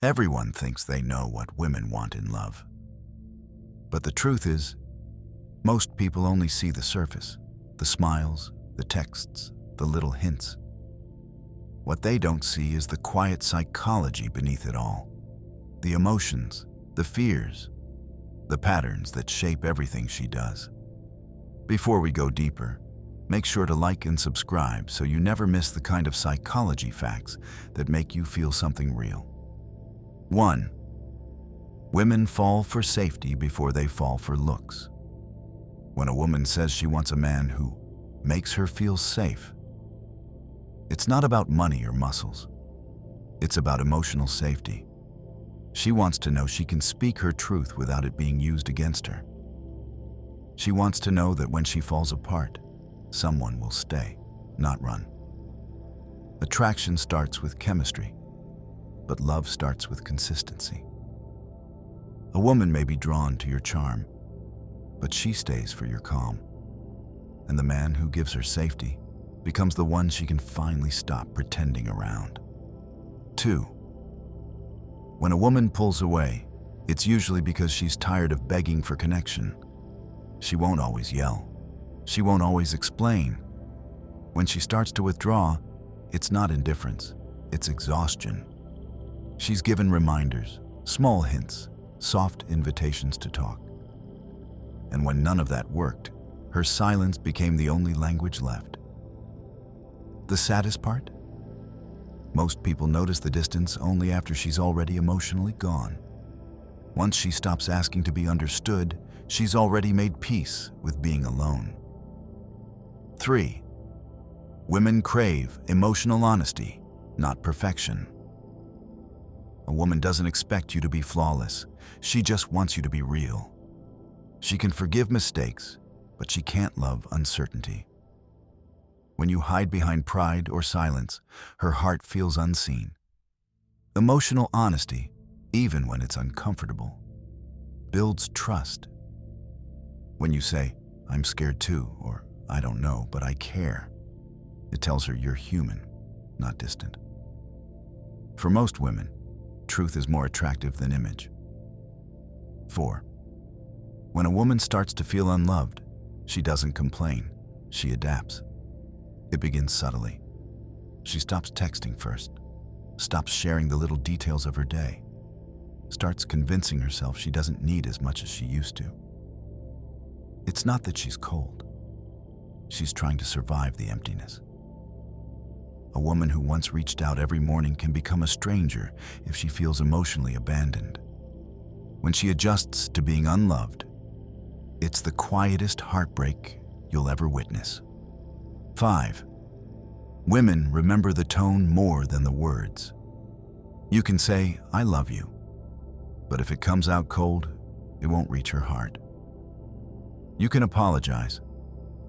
Everyone thinks they know what women want in love. But the truth is, most people only see the surface, the smiles, the texts, the little hints. What they don't see is the quiet psychology beneath it all. The emotions, the fears, the patterns that shape everything she does. Before we go deeper, make sure to like and subscribe so you never miss the kind of psychology facts that make you feel something real. 1. Women fall for safety before they fall for looks. When a woman says she wants a man who makes her feel safe, it's not about money or muscles. It's about emotional safety. She wants to know she can speak her truth without it being used against her. She wants to know that when she falls apart, someone will stay, not run. Attraction starts with chemistry, but love starts with consistency. A woman may be drawn to your charm, but she stays for your calm. And the man who gives her safety becomes the one she can finally stop pretending around. 2. When a woman pulls away, it's usually because she's tired of begging for connection. She won't always yell. She won't always explain. When she starts to withdraw, it's not indifference, it's exhaustion. She's given reminders, small hints, soft invitations to talk. And when none of that worked, her silence became the only language left. The saddest part? Most people notice the distance only after she's already emotionally gone. Once she stops asking to be understood, she's already made peace with being alone. 3. Women crave emotional honesty, not perfection. A woman doesn't expect you to be flawless. She just wants you to be real. She can forgive mistakes, but she can't love uncertainty. When you hide behind pride or silence, her heart feels unseen. Emotional honesty, even when it's uncomfortable, builds trust. When you say, "I'm scared too," or "I don't know, but I care," it tells her you're human, not distant. For most women, truth is more attractive than image. 4. When a woman starts to feel unloved, she doesn't complain, she adapts. It begins subtly. She stops texting first, stops sharing the little details of her day, starts convincing herself she doesn't need as much as she used to. It's not that she's cold. She's trying to survive the emptiness. A woman who once reached out every morning can become a stranger if she feels emotionally abandoned. When she adjusts to being unloved, it's the quietest heartbreak you'll ever witness. 5. Women remember the tone more than the words. You can say, "I love you," but if it comes out cold, it won't reach her heart. You can apologize,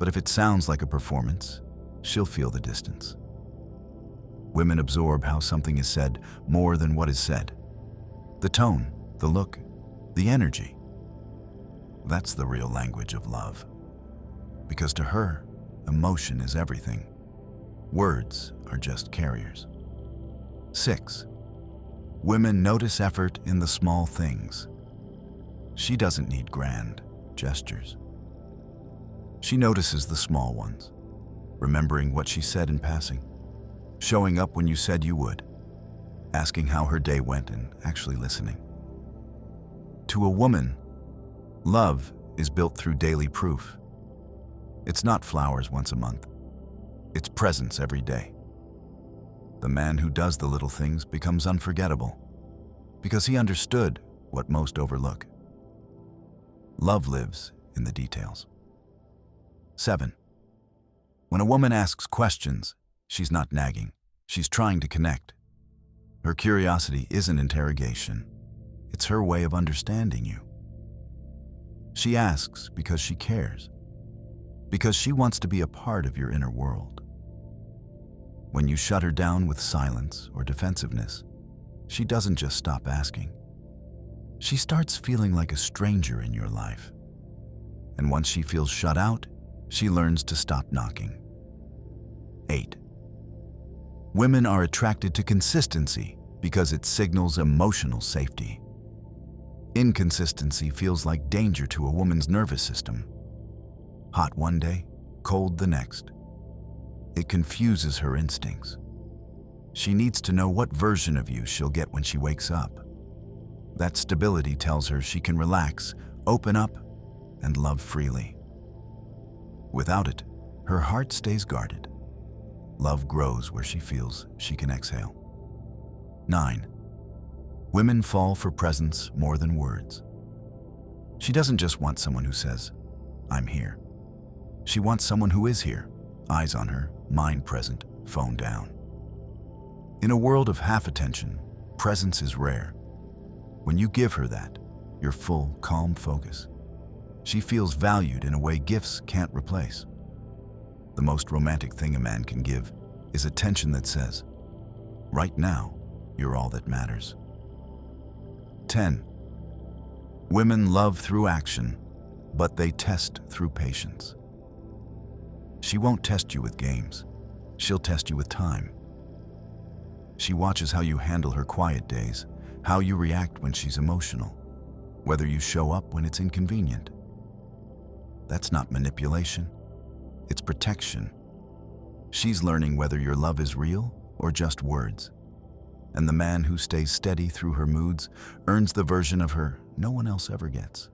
but if it sounds like a performance, she'll feel the distance. Women absorb how something is said more than what is said. The tone, the look, the energy. That's the real language of love. Because to her, emotion is everything. Words are just carriers. 6. Women notice effort in the small things. She doesn't need grand gestures. She notices the small ones, remembering what she said in passing, showing up when you said you would, asking how her day went and actually listening. To a woman, love is built through daily proof. It's not flowers once a month. It's presence every day. The man who does the little things becomes unforgettable because he understood what most overlook. Love lives in the details. 7. When a woman asks questions, she's not nagging. She's trying to connect. Her curiosity isn't interrogation. It's her way of understanding you. She asks because she cares, because she wants to be a part of your inner world. When you shut her down with silence or defensiveness, she doesn't just stop asking. She starts feeling like a stranger in your life. And once she feels shut out, she learns to stop knocking. 8. Women are attracted to consistency because it signals emotional safety. Inconsistency feels like danger to a woman's nervous system. Hot one day, cold the next. It confuses her instincts. She needs to know what version of you she'll get when she wakes up. That stability tells her she can relax, open up, and love freely. Without it, her heart stays guarded. Love grows where she feels she can exhale. 9. Women fall for presence more than words. She doesn't just want someone who says, "I'm here." She wants someone who is here, eyes on her, mind present, phone down. In a world of half attention, presence is rare. When you give her that, your full, calm focus, she feels valued in a way gifts can't replace. The most romantic thing a man can give is attention that says, "Right now, you're all that matters." 10. Women love through action, but they test through patience. She won't test you with games. She'll test you with time. She watches how you handle her quiet days, how you react when she's emotional, whether you show up when it's inconvenient. That's not manipulation. It's protection. She's learning whether your love is real or just words. And the man who stays steady through her moods earns the version of her no one else ever gets.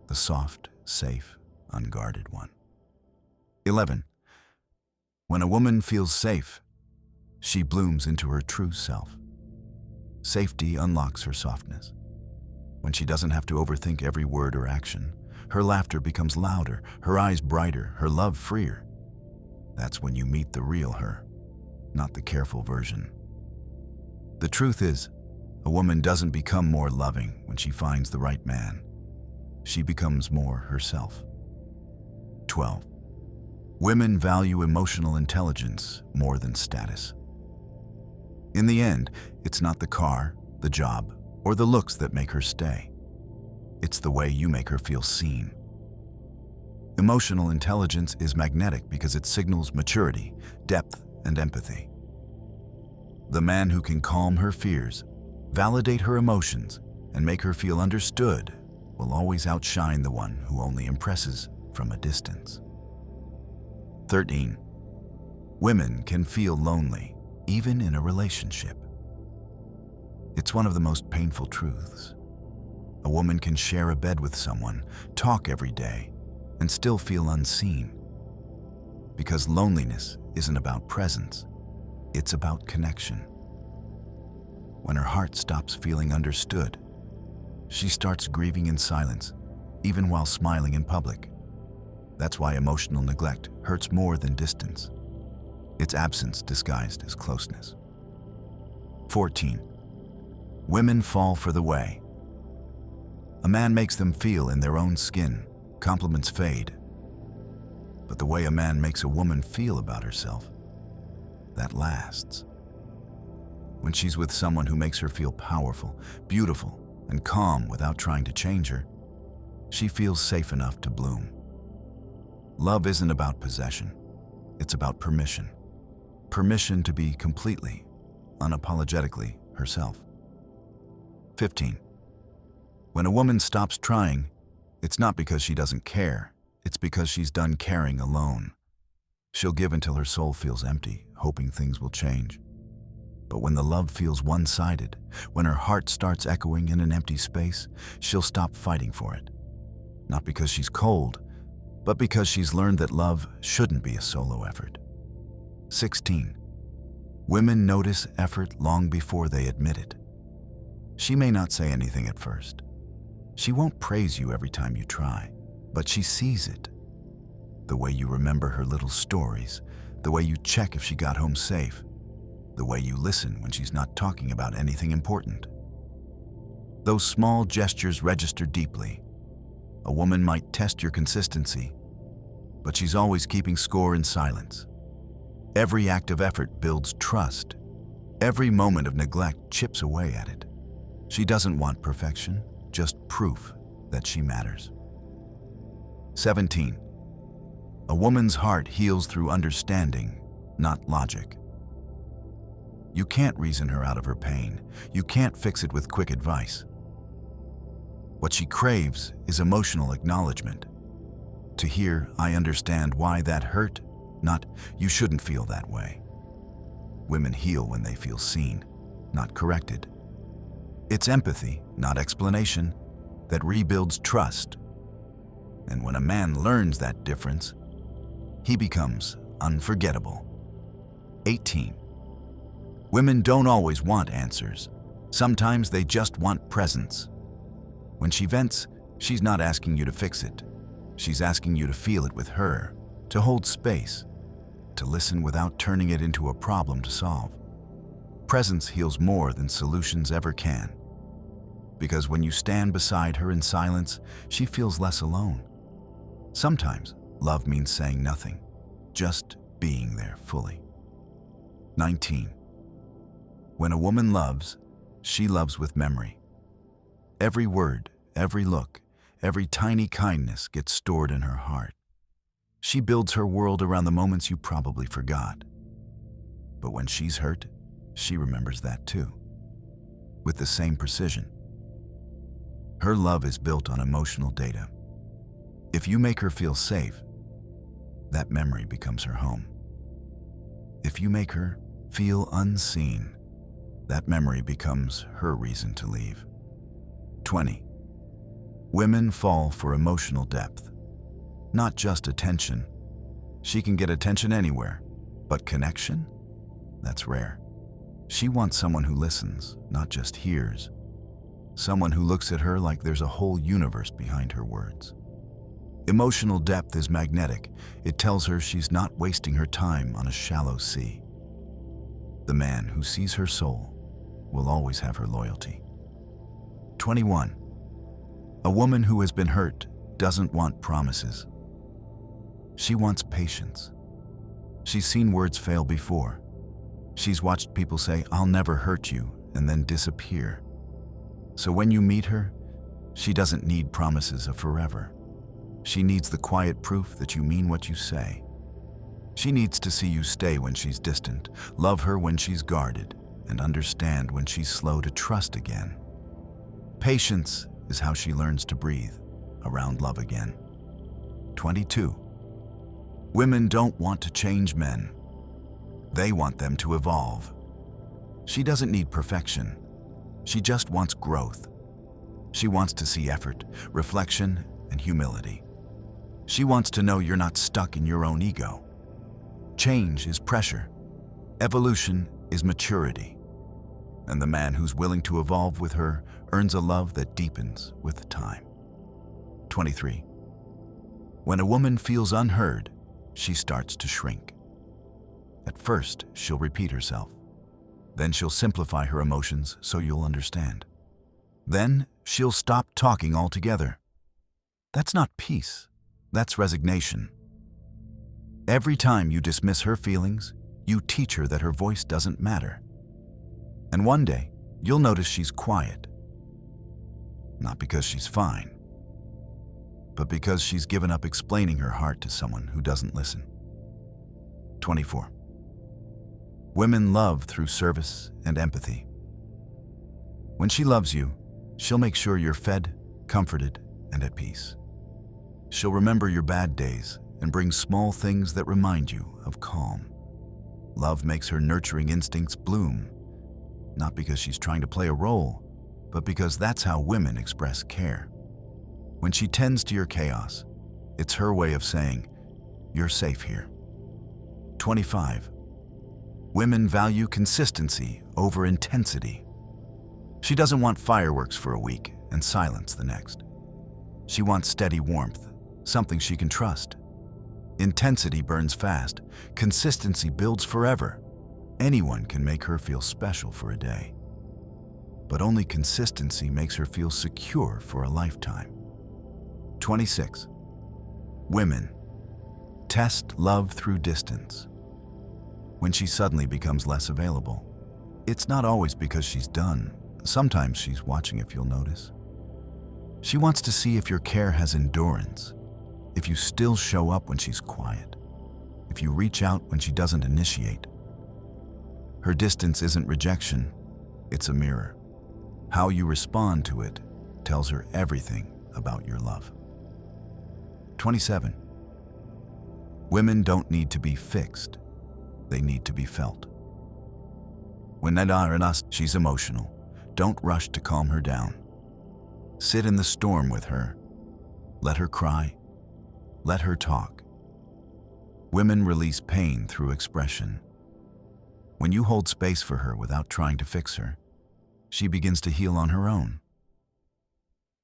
The soft, safe, unguarded one. 11. When a woman feels safe, she blooms into her true self. Safety unlocks her softness. When she doesn't have to overthink every word or action, her laughter becomes louder, her eyes brighter, her love freer. That's when you meet the real her, not the careful version. The truth is, a woman doesn't become more loving when she finds the right man. She becomes more herself. 12. Women value emotional intelligence more than status. In the end, it's not the car, the job, or the looks that make her stay. It's the way you make her feel seen. Emotional intelligence is magnetic because it signals maturity, depth, and empathy. The man who can calm her fears, validate her emotions, and make her feel understood will always outshine the one who only impresses from a distance. 13. Women can feel lonely, even in a relationship. It's one of the most painful truths. A woman can share a bed with someone, talk every day, and still feel unseen. Because loneliness isn't about presence, it's about connection. When her heart stops feeling understood, she starts grieving in silence, even while smiling in public. That's why emotional neglect hurts more than distance. It's absence disguised as closeness. 14. Women fall for the way. A man makes them feel in their own skin, compliments fade. But the way a man makes a woman feel about herself, that lasts. When she's with someone who makes her feel powerful, beautiful, and calm without trying to change her, she feels safe enough to bloom. Love isn't about possession, it's about permission. Permission to be completely, unapologetically herself. 15. When a woman stops trying, it's not because she doesn't care, it's because she's done caring alone. She'll give until her soul feels empty, hoping things will change. But when the love feels one-sided, when her heart starts echoing in an empty space, she'll stop fighting for it. Not because she's cold, but because she's learned that love shouldn't be a solo effort. 16. Women notice effort long before they admit it. She may not say anything at first. She won't praise you every time you try, but she sees it. The way you remember her little stories, the way you check if she got home safe, the way you listen when she's not talking about anything important. Those small gestures register deeply. A woman might test your consistency, but she's always keeping score in silence. Every act of effort builds trust. Every moment of neglect chips away at it. She doesn't want perfection, just proof that she matters. 17. A woman's heart heals through understanding, not logic. You can't reason her out of her pain. You can't fix it with quick advice. What she craves is emotional acknowledgement. To hear, "I understand why that hurt," not "you shouldn't feel that way." Women heal when they feel seen, not corrected. It's empathy, not explanation, that rebuilds trust. And when a man learns that difference, he becomes unforgettable. 18. Women don't always want answers. Sometimes they just want presence. When she vents, she's not asking you to fix it. She's asking you to feel it with her, to hold space, to listen without turning it into a problem to solve. Presence heals more than solutions ever can. Because when you stand beside her in silence, she feels less alone. Sometimes love means saying nothing, just being there fully. 19. When a woman loves, she loves with memory. Every word, every look, every tiny kindness gets stored in her heart. She builds her world around the moments you probably forgot. But when she's hurt, she remembers that too, with the same precision. Her love is built on emotional data. If you make her feel safe, that memory becomes her home. If you make her feel unseen, that memory becomes her reason to leave. 20. Women fall for emotional depth, not just attention. She can get attention anywhere, but connection? That's rare. She wants someone who listens, not just hears. Someone who looks at her like there's a whole universe behind her words. Emotional depth is magnetic. It tells her she's not wasting her time on a shallow sea. The man who sees her soul will always have her loyalty. 21. A woman who has been hurt doesn't want promises. She wants patience. She's seen words fail before. She's watched people say, "I'll never hurt you," and then disappear. So when you meet her, she doesn't need promises of forever. She needs the quiet proof that you mean what you say. She needs to see you stay when she's distant, love her when she's guarded, and understand when she's slow to trust again. Patience is how she learns to breathe around love again. 22. Women don't want to change men. They want them to evolve. She doesn't need perfection. She just wants growth. She wants to see effort, reflection, and humility. She wants to know you're not stuck in your own ego. Change is pressure. Evolution is maturity. And the man who's willing to evolve with her earns a love that deepens with time. 23. When a woman feels unheard, she starts to shrink. At first, she'll repeat herself. Then she'll simplify her emotions so you'll understand. Then she'll stop talking altogether. That's not peace. That's resignation. Every time you dismiss her feelings, you teach her that her voice doesn't matter. And one day, you'll notice she's quiet. Not because she's fine, but because she's given up explaining her heart to someone who doesn't listen. 24. Women love through service and empathy. When she loves you, she'll make sure you're fed, comforted, and at peace. She'll remember your bad days and bring small things that remind you of calm. Love makes her nurturing instincts bloom, not because she's trying to play a role, but because that's how women express care. When she tends to your chaos, it's her way of saying, "You're safe here." 25. Women value consistency over intensity. She doesn't want fireworks for a week and silence the next. She wants steady warmth, something she can trust. Intensity burns fast. Consistency builds forever. Anyone can make her feel special for a day. But only consistency makes her feel secure for a lifetime. 26. Women test love through distance. When she suddenly becomes less available, it's not always because she's done. Sometimes she's watching if you'll notice. She wants to see if your care has endurance, if you still show up when she's quiet, if you reach out when she doesn't initiate. Her distance isn't rejection, it's a mirror. How you respond to it tells her everything about your love. 27. Women don't need to be fixed, they need to be felt. When she's emotional, don't rush to calm her down. Sit in the storm with her. Let her cry. Let her talk. Women release pain through expression. When you hold space for her without trying to fix her, she begins to heal on her own.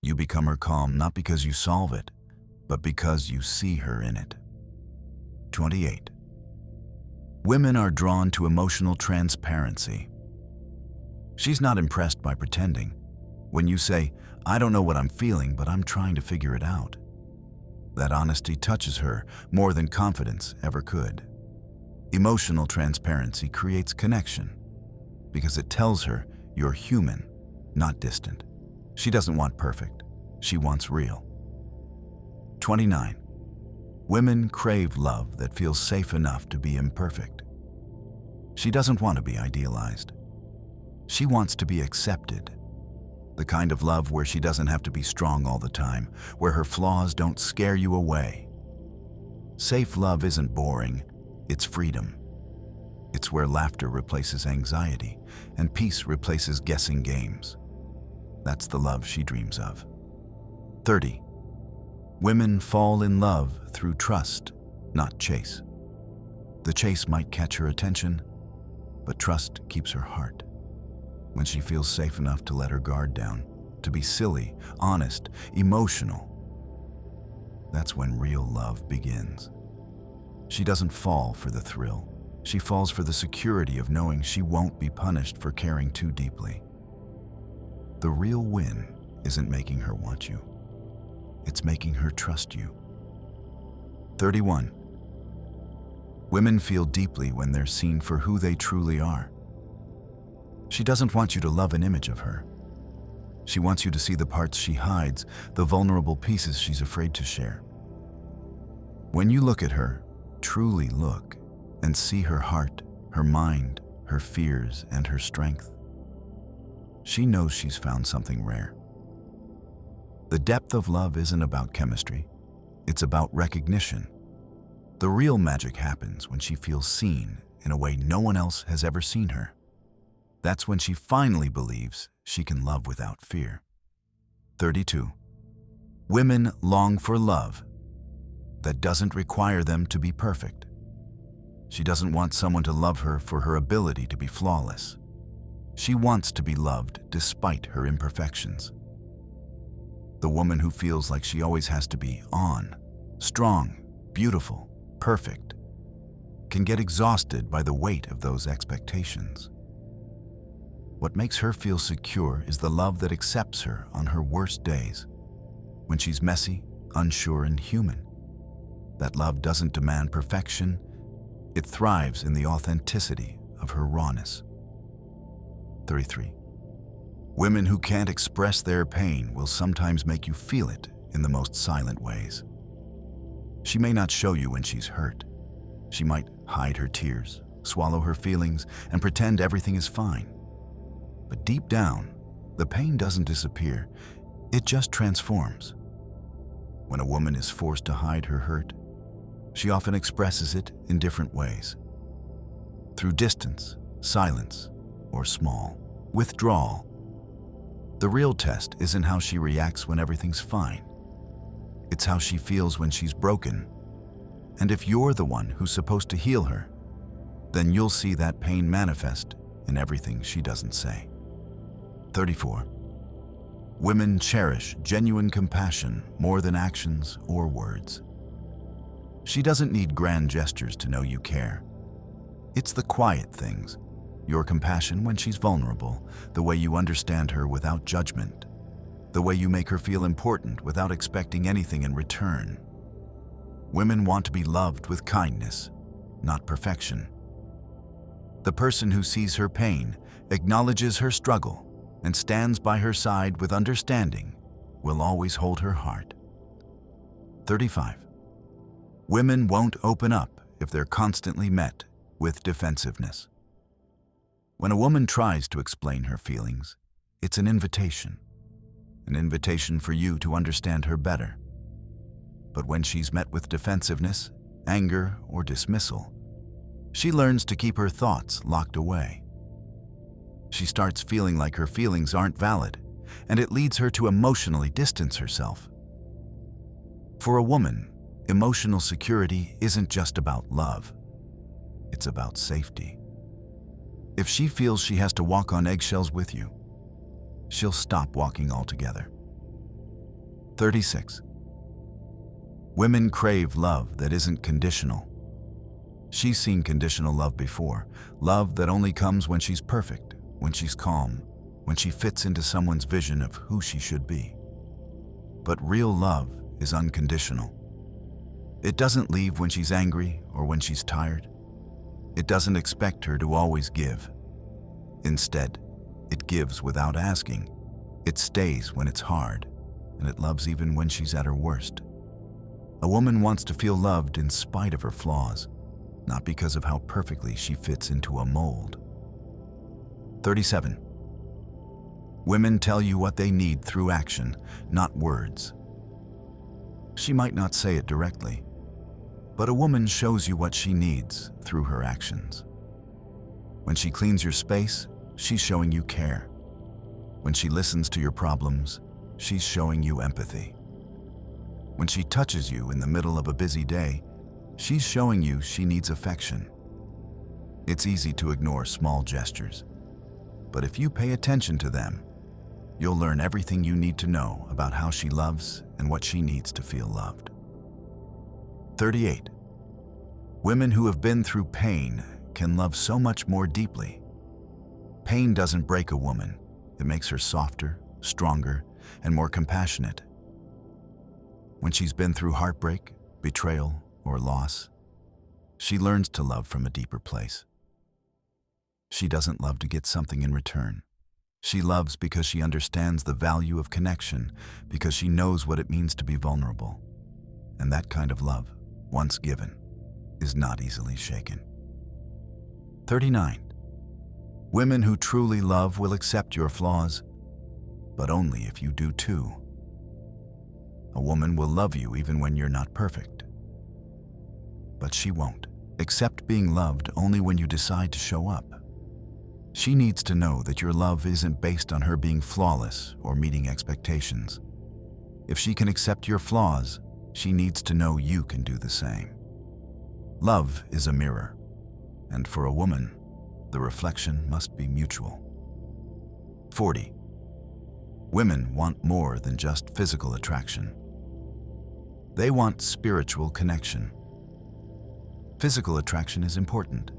You become her calm not because you solve it, but because you see her in it. 28. Women are drawn to emotional transparency. She's not impressed by pretending. When you say, "I don't know what I'm feeling, but I'm trying to figure it out," that honesty touches her more than confidence ever could. Emotional transparency creates connection because it tells her you're human, not distant. She doesn't want perfect, she wants real. 29. Women crave love that feels safe enough to be imperfect. She doesn't want to be idealized. She wants to be accepted. The kind of love where she doesn't have to be strong all the time, where her flaws don't scare you away. Safe love isn't boring, it's freedom. It's where laughter replaces anxiety and peace replaces guessing games. That's the love she dreams of. 30. Women fall in love through trust, not chase. The chase might catch her attention, but trust keeps her heart. When she feels safe enough to let her guard down, to be silly, honest, emotional, that's when real love begins. She doesn't fall for the thrill. She falls for the security of knowing she won't be punished for caring too deeply. The real win isn't making her want you. It's making her trust you. 31. Women feel deeply when they're seen for who they truly are. She doesn't want you to love an image of her. She wants you to see the parts she hides, the vulnerable pieces she's afraid to share. When you look at her, truly look, and see her heart, her mind, her fears, and her strength, she knows she's found something rare. The depth of love isn't about chemistry, it's about recognition. The real magic happens when she feels seen in a way no one else has ever seen her. That's when she finally believes she can love without fear. 32. Women long for love that doesn't require them to be perfect. She doesn't want someone to love her for her ability to be flawless. She wants to be loved despite her imperfections. The woman who feels like she always has to be on, strong, beautiful, perfect, can get exhausted by the weight of those expectations. What makes her feel secure is the love that accepts her on her worst days, when she's messy, unsure, and human. That love doesn't demand perfection, it thrives in the authenticity of her rawness. 33. Women who can't express their pain will sometimes make you feel it in the most silent ways. She may not show you when she's hurt. She might hide her tears, swallow her feelings, and pretend everything is fine. But deep down, the pain doesn't disappear, it just transforms. When a woman is forced to hide her hurt, she often expresses it in different ways. Through distance, silence, or small withdrawal. The real test isn't how she reacts when everything's fine. It's how she feels when she's broken. And if you're the one who's supposed to heal her, then you'll see that pain manifest in everything she doesn't say. 34. Women cherish genuine compassion more than actions or words. She doesn't need grand gestures to know you care. It's the quiet things, your compassion when she's vulnerable, the way you understand her without judgment, the way you make her feel important without expecting anything in return. Women want to be loved with kindness, not perfection. The person who sees her pain, acknowledges her struggle, and stands by her side with understanding will always hold her heart. 35. Women won't open up if they're constantly met with defensiveness. When a woman tries to explain her feelings, it's an invitation for you to understand her better. But when she's met with defensiveness, anger, or dismissal, she learns to keep her thoughts locked away. She starts feeling like her feelings aren't valid, and it leads her to emotionally distance herself. For a woman, emotional security isn't just about love. It's about safety. If she feels she has to walk on eggshells with you, she'll stop walking altogether. 36. Women crave love that isn't conditional. She's seen conditional love before, love that only comes when she's perfect, when she's calm, when she fits into someone's vision of who she should be. But real love is unconditional. It doesn't leave when she's angry or when she's tired. It doesn't expect her to always give. Instead, it gives without asking. It stays when it's hard, and it loves even when she's at her worst. A woman wants to feel loved in spite of her flaws, not because of how perfectly she fits into a mold. 37. Women tell you what they need through action, not words. She might not say it directly, but a woman shows you what she needs through her actions. When she cleans your space, she's showing you care. When she listens to your problems, she's showing you empathy. When she touches you in the middle of a busy day, she's showing you she needs affection. It's easy to ignore small gestures, but if you pay attention to them, you'll learn everything you need to know about how she loves and what she needs to feel loved. 38. Women who have been through pain can love so much more deeply. Pain doesn't break a woman. It makes her softer, stronger, and more compassionate. When she's been through heartbreak, betrayal, or loss, she learns to love from a deeper place. She doesn't love to get something in return. She loves because she understands the value of connection, because she knows what it means to be vulnerable. And that kind of love, once given, is not easily shaken. 39. Women who truly love will accept your flaws, but only if you do too. A woman will love you even when you're not perfect. But she won't accept being loved only when you decide to show up. She needs to know that your love isn't based on her being flawless or meeting expectations. If she can accept your flaws, she needs to know you can do the same. Love is a mirror, and for a woman, the reflection must be mutual. 40. Women want more than just physical attraction. They want spiritual connection. Physical attraction is important,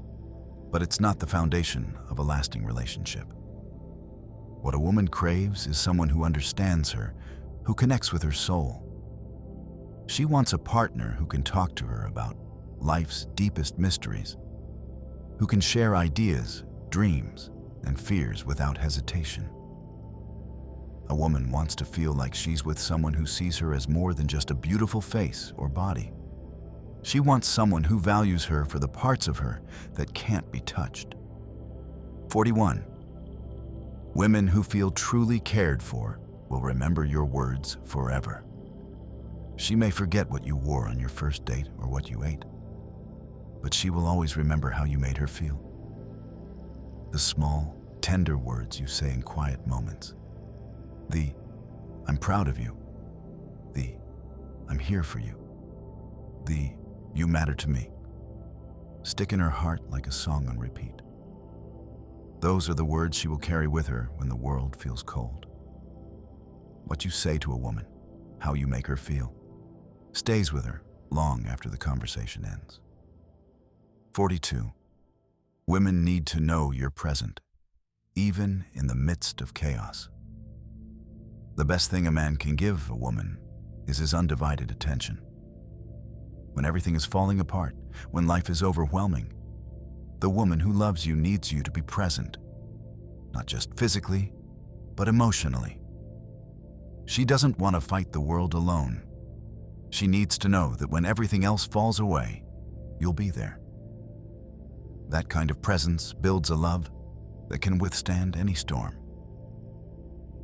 but it's not the foundation of a lasting relationship. What a woman craves is someone who understands her, who connects with her soul. She wants a partner who can talk to her about life's deepest mysteries, who can share ideas, dreams, and fears without hesitation. A woman wants to feel like she's with someone who sees her as more than just a beautiful face or body. She wants someone who values her for the parts of her that can't be touched. 41. Women who feel truly cared for will remember your words forever. She may forget what you wore on your first date or what you ate, but she will always remember how you made her feel. The small, tender words you say in quiet moments. The, "I'm proud of you." The, "I'm here for you." The, "You matter to me." Stick in her heart like a song on repeat. Those are the words she will carry with her when the world feels cold. What you say to a woman, how you make her feel, stays with her long after the conversation ends. 42. Women need to know you're present, even in the midst of chaos. The best thing a man can give a woman is his undivided attention. When everything is falling apart, when life is overwhelming, the woman who loves you needs you to be present, not just physically, but emotionally. She doesn't want to fight the world alone. She needs to know that when everything else falls away, you'll be there. That kind of presence builds a love that can withstand any storm.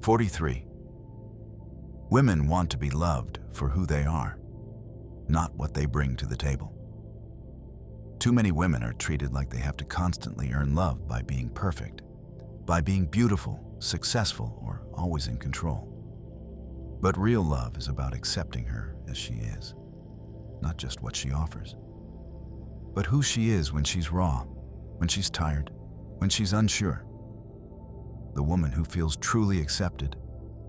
43. Women want to be loved for who they are, not what they bring to the table. Too many women are treated like they have to constantly earn love by being perfect, by being beautiful, successful, or always in control. But real love is about accepting her as she is, not just what she offers, but who she is when she's raw, when she's tired, when she's unsure. The woman who feels truly accepted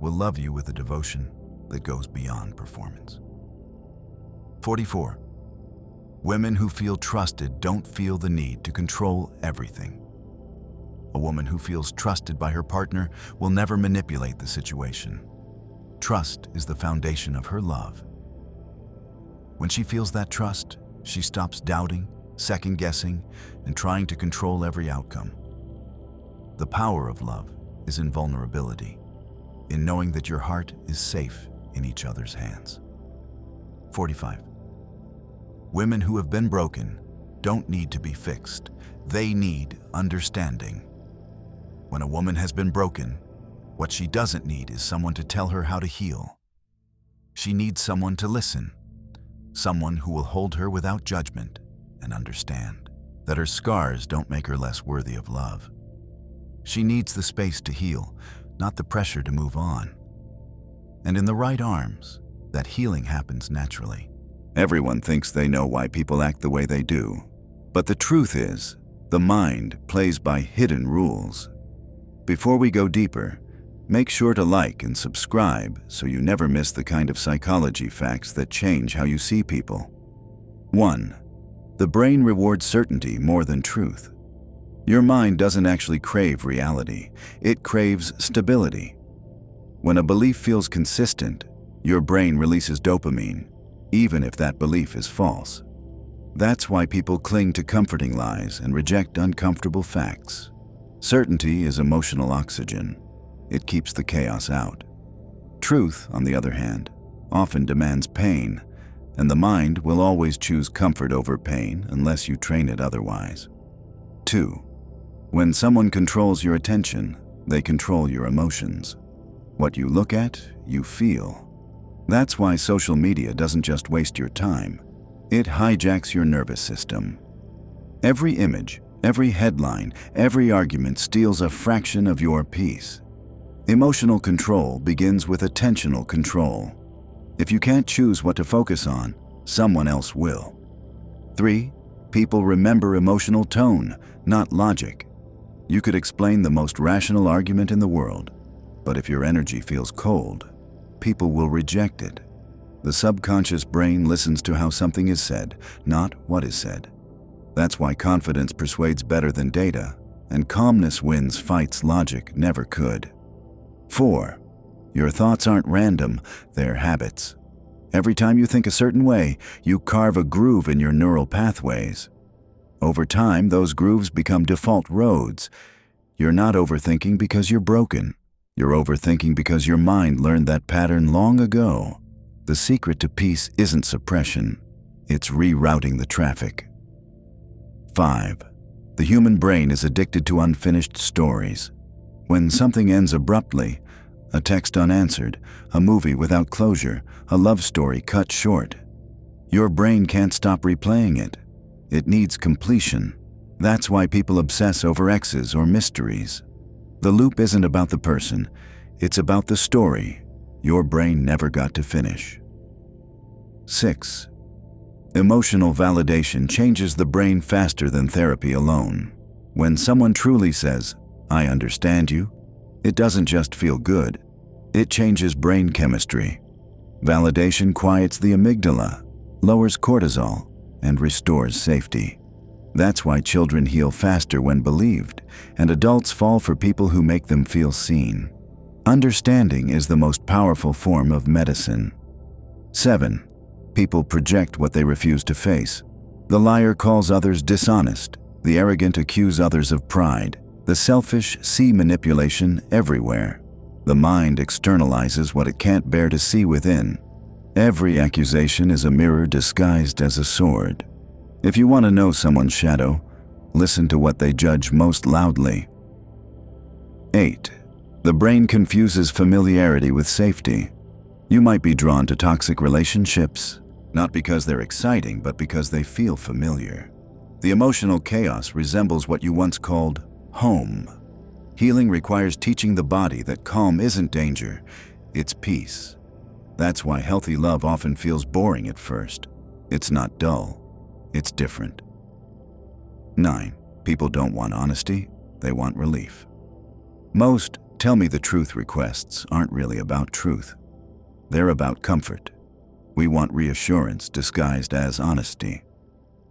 will love you with a devotion that goes beyond performance. 44. Women who feel trusted don't feel the need to control everything. A woman who feels trusted by her partner will never manipulate the situation. Trust is the foundation of her love. When she feels that trust, she stops doubting, second-guessing, and trying to control every outcome. The power of love is in vulnerability, in knowing that your heart is safe in each other's hands. 45. Women who have been broken don't need to be fixed. They need understanding. When a woman has been broken, what she doesn't need is someone to tell her how to heal. She needs someone to listen, someone who will hold her without judgment and understand that her scars don't make her less worthy of love. She needs the space to heal, not the pressure to move on. And in the right arms, that healing happens naturally. Everyone thinks they know why people act the way they do, but the truth is, the mind plays by hidden rules. Before we go deeper, make sure to like and subscribe so you never miss the kind of psychology facts that change how you see people. 1. The brain rewards certainty more than truth. Your mind doesn't actually crave reality, it craves stability. When a belief feels consistent, your brain releases dopamine, even if that belief is false. That's why people cling to comforting lies and reject uncomfortable facts. Certainty is emotional oxygen. It keeps the chaos out. Truth, on the other hand, often demands pain, and the mind will always choose comfort over pain unless you train it otherwise. 2. When someone controls your attention, they control your emotions. What you look at, you feel. That's why social media doesn't just waste your time. It hijacks your nervous system. Every image, every headline, every argument steals a fraction of your peace. Emotional control begins with attentional control. If you can't choose what to focus on, someone else will. 3. People remember emotional tone, not logic. You could explain the most rational argument in the world, but if your energy feels cold, people will reject it. The subconscious brain listens to how something is said, not what is said. That's why confidence persuades better than data, and calmness wins fights logic never could. 4. Your thoughts aren't random, they're habits. Every time you think a certain way, you carve a groove in your neural pathways. Over time, those grooves become default roads. You're not overthinking because you're broken. You're overthinking because your mind learned that pattern long ago. The secret to peace isn't suppression, it's rerouting the traffic. 5. The human brain is addicted to unfinished stories. When something ends abruptly, a text unanswered, a movie without closure, a love story cut short, your brain can't stop replaying it. It needs completion. That's why people obsess over X's or mysteries. The loop isn't about the person, it's about the story your brain never got to finish. 6. Emotional validation changes the brain faster than therapy alone. When someone truly says, "I understand you," it doesn't just feel good, it changes brain chemistry. Validation quiets the amygdala, lowers cortisol, and restores safety. That's why children heal faster when believed, and adults fall for people who make them feel seen. Understanding is the most powerful form of medicine. 7. People project what they refuse to face. The liar calls others dishonest. The arrogant accuse others of pride. The selfish see manipulation everywhere. The mind externalizes what it can't bear to see within. Every accusation is a mirror disguised as a sword. If you want to know someone's shadow, listen to what they judge most loudly. 8. The brain confuses familiarity with safety. You might be drawn to toxic relationships, not because they're exciting, but because they feel familiar. The emotional chaos resembles what you once called home. Healing requires teaching the body that calm isn't danger, it's peace. That's why healthy love often feels boring at first. It's not dull, it's different. 9. People don't want honesty, they want relief. Most tell me the truth requests aren't really about truth. They're about comfort. We want reassurance disguised as honesty.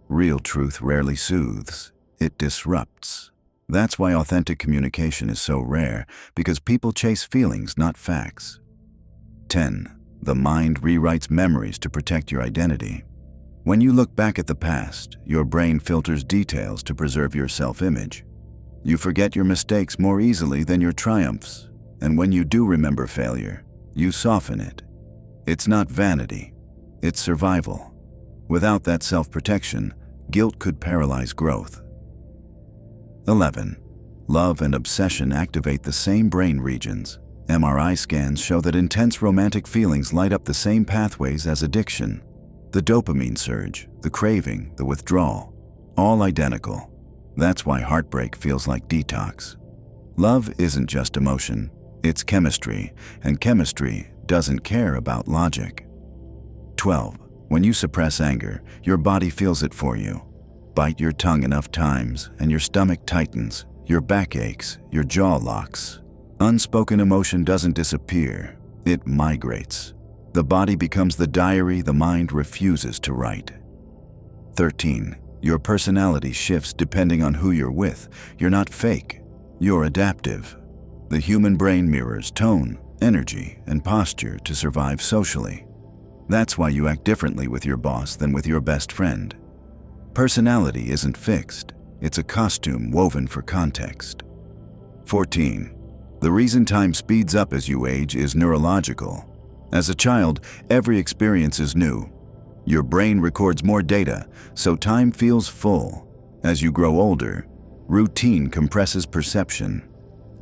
Real truth rarely soothes, it disrupts. That's why authentic communication is so rare, because people chase feelings, not facts. 10. The mind rewrites memories to protect your identity. When you look back at the past, your brain filters details to preserve your self-image. You forget your mistakes more easily than your triumphs, and when you do remember failure, you soften it. It's not vanity, it's survival. Without that self-protection, guilt could paralyze growth. 11. Love and obsession activate the same brain regions. MRI scans show that intense romantic feelings light up the same pathways as addiction. The dopamine surge, the craving, the withdrawal, all identical. That's why heartbreak feels like detox. Love isn't just emotion, it's chemistry, and chemistry doesn't care about logic. 12. When you suppress anger, your body feels it for you. Bite your tongue enough times, and your stomach tightens, your back aches, your jaw locks. Unspoken emotion doesn't disappear, it migrates. The body becomes the diary the mind refuses to write. 13. Your personality shifts depending on who you're with. You're not fake, you're adaptive. The human brain mirrors tone, energy, and posture to survive socially. That's why you act differently with your boss than with your best friend. Personality isn't fixed, it's a costume woven for context. 14. The reason time speeds up as you age is neurological. As a child, every experience is new. Your brain records more data, so time feels full. As you grow older, routine compresses perception.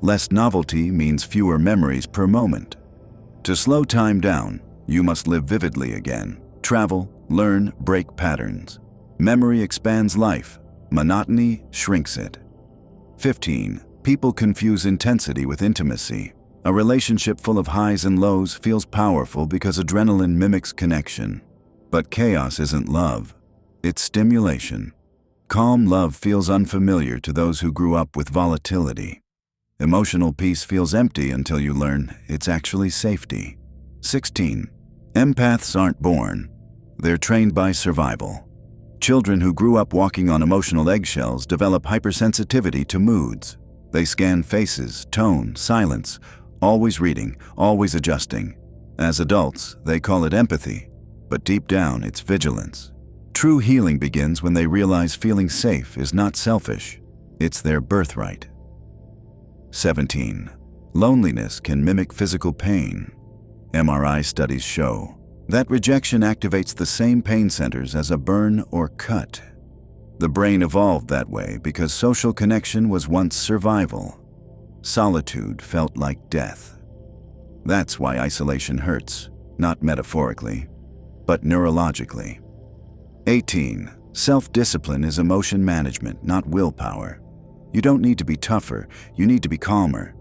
Less novelty means fewer memories per moment. To slow time down, you must live vividly again. Travel, learn, break patterns. Memory expands life. Monotony shrinks it. 15. People confuse intensity with intimacy. A relationship full of highs and lows feels powerful because adrenaline mimics connection. But chaos isn't love, it's stimulation. Calm love feels unfamiliar to those who grew up with volatility. Emotional peace feels empty until you learn it's actually safety. 16. Empaths aren't born, they're trained by survival. Children who grew up walking on emotional eggshells develop hypersensitivity to moods. They scan faces, tone, silence, always reading, always adjusting. As adults, they call it empathy, but deep down, it's vigilance. True healing begins when they realize feeling safe is not selfish, it's their birthright. 17. Loneliness can mimic physical pain. MRI studies show that rejection activates the same pain centers as a burn or cut. The brain evolved that way because social connection was once survival. Solitude felt like death. That's why isolation hurts, not metaphorically, but neurologically. 18. Self-discipline is emotion management, not willpower. You don't need to be tougher, you need to be calmer.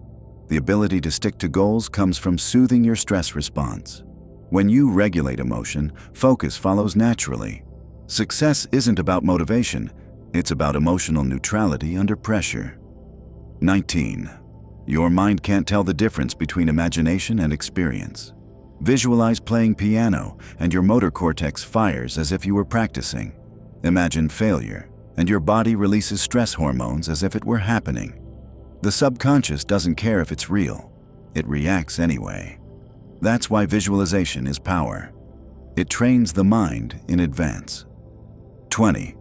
The ability to stick to goals comes from soothing your stress response. When you regulate emotion, focus follows naturally. Success isn't about motivation, it's about emotional neutrality under pressure. 19. Your mind can't tell the difference between imagination and experience. Visualize playing piano, and your motor cortex fires as if you were practicing. Imagine failure, and your body releases stress hormones as if it were happening. The subconscious doesn't care if it's real. It reacts anyway. That's why visualization is power. It trains the mind in advance. 20.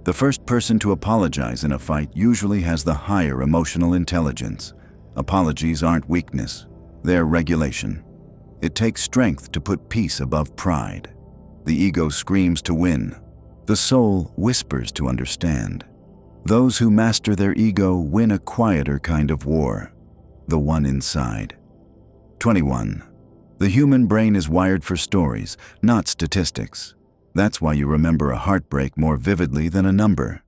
The first person to apologize in a fight usually has the higher emotional intelligence. Apologies aren't weakness, they're regulation. It takes strength to put peace above pride. The ego screams to win. The soul whispers to understand. Those who master their ego win a quieter kind of war. the one inside. 21. The human brain is wired for stories, not statistics. That's why you remember a heartbreak more vividly than a number.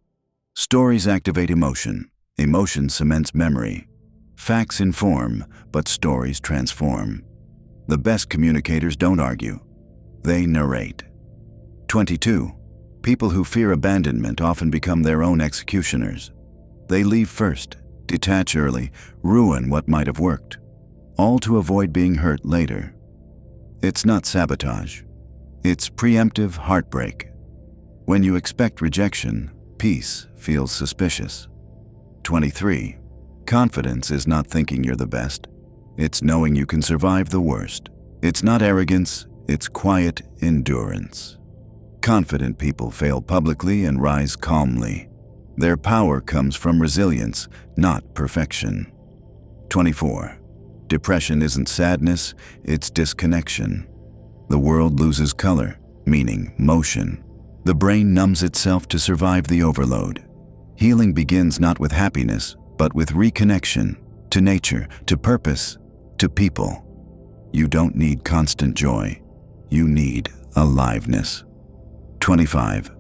Stories activate emotion. Emotion cements memory. Facts inform, but stories transform. The best communicators don't argue. They narrate. 22. People who fear abandonment often become their own executioners. They leave first, detach early, ruin what might have worked, all to avoid being hurt later. It's not sabotage. It's preemptive heartbreak. When you expect rejection, peace feels suspicious. 23. Confidence is not thinking you're the best. It's knowing you can survive the worst. It's not arrogance, it's quiet endurance. Confident people fail publicly and rise calmly. Their power comes from resilience, not perfection. 24. Depression isn't sadness, it's disconnection. The world loses color, meaning motion. The brain numbs itself to survive the overload. Healing begins not with happiness, but with reconnection to nature, to purpose, to people. You don't need constant joy. You need aliveness. 25.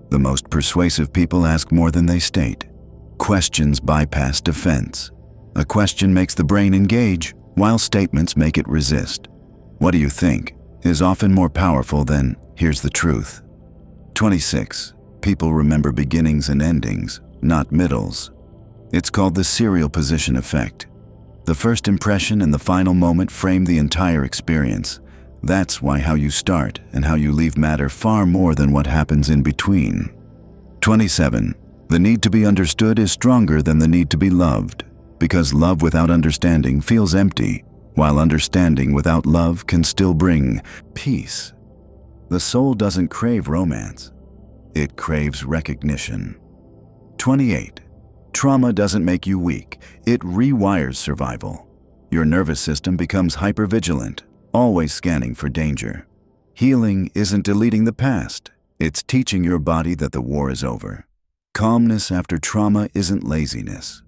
The most persuasive people ask more than they state. Questions bypass defense. A question makes the brain engage, while statements make it resist. What do you think is often more powerful than, here's the truth. 26. People remember beginnings and endings, not middles. It's called the serial position effect. The first impression and the final moment frame the entire experience. That's why how you start and how you leave matter far more than what happens in between. 27. The need to be understood is stronger than the need to be loved, because love without understanding feels empty, while understanding without love can still bring peace. The soul doesn't crave romance. It craves recognition. 28. Trauma doesn't make you weak. It rewires survival. Your nervous system becomes hypervigilant, always scanning for danger. Healing isn't deleting the past. It's teaching your body that the war is over. Calmness after trauma isn't laziness.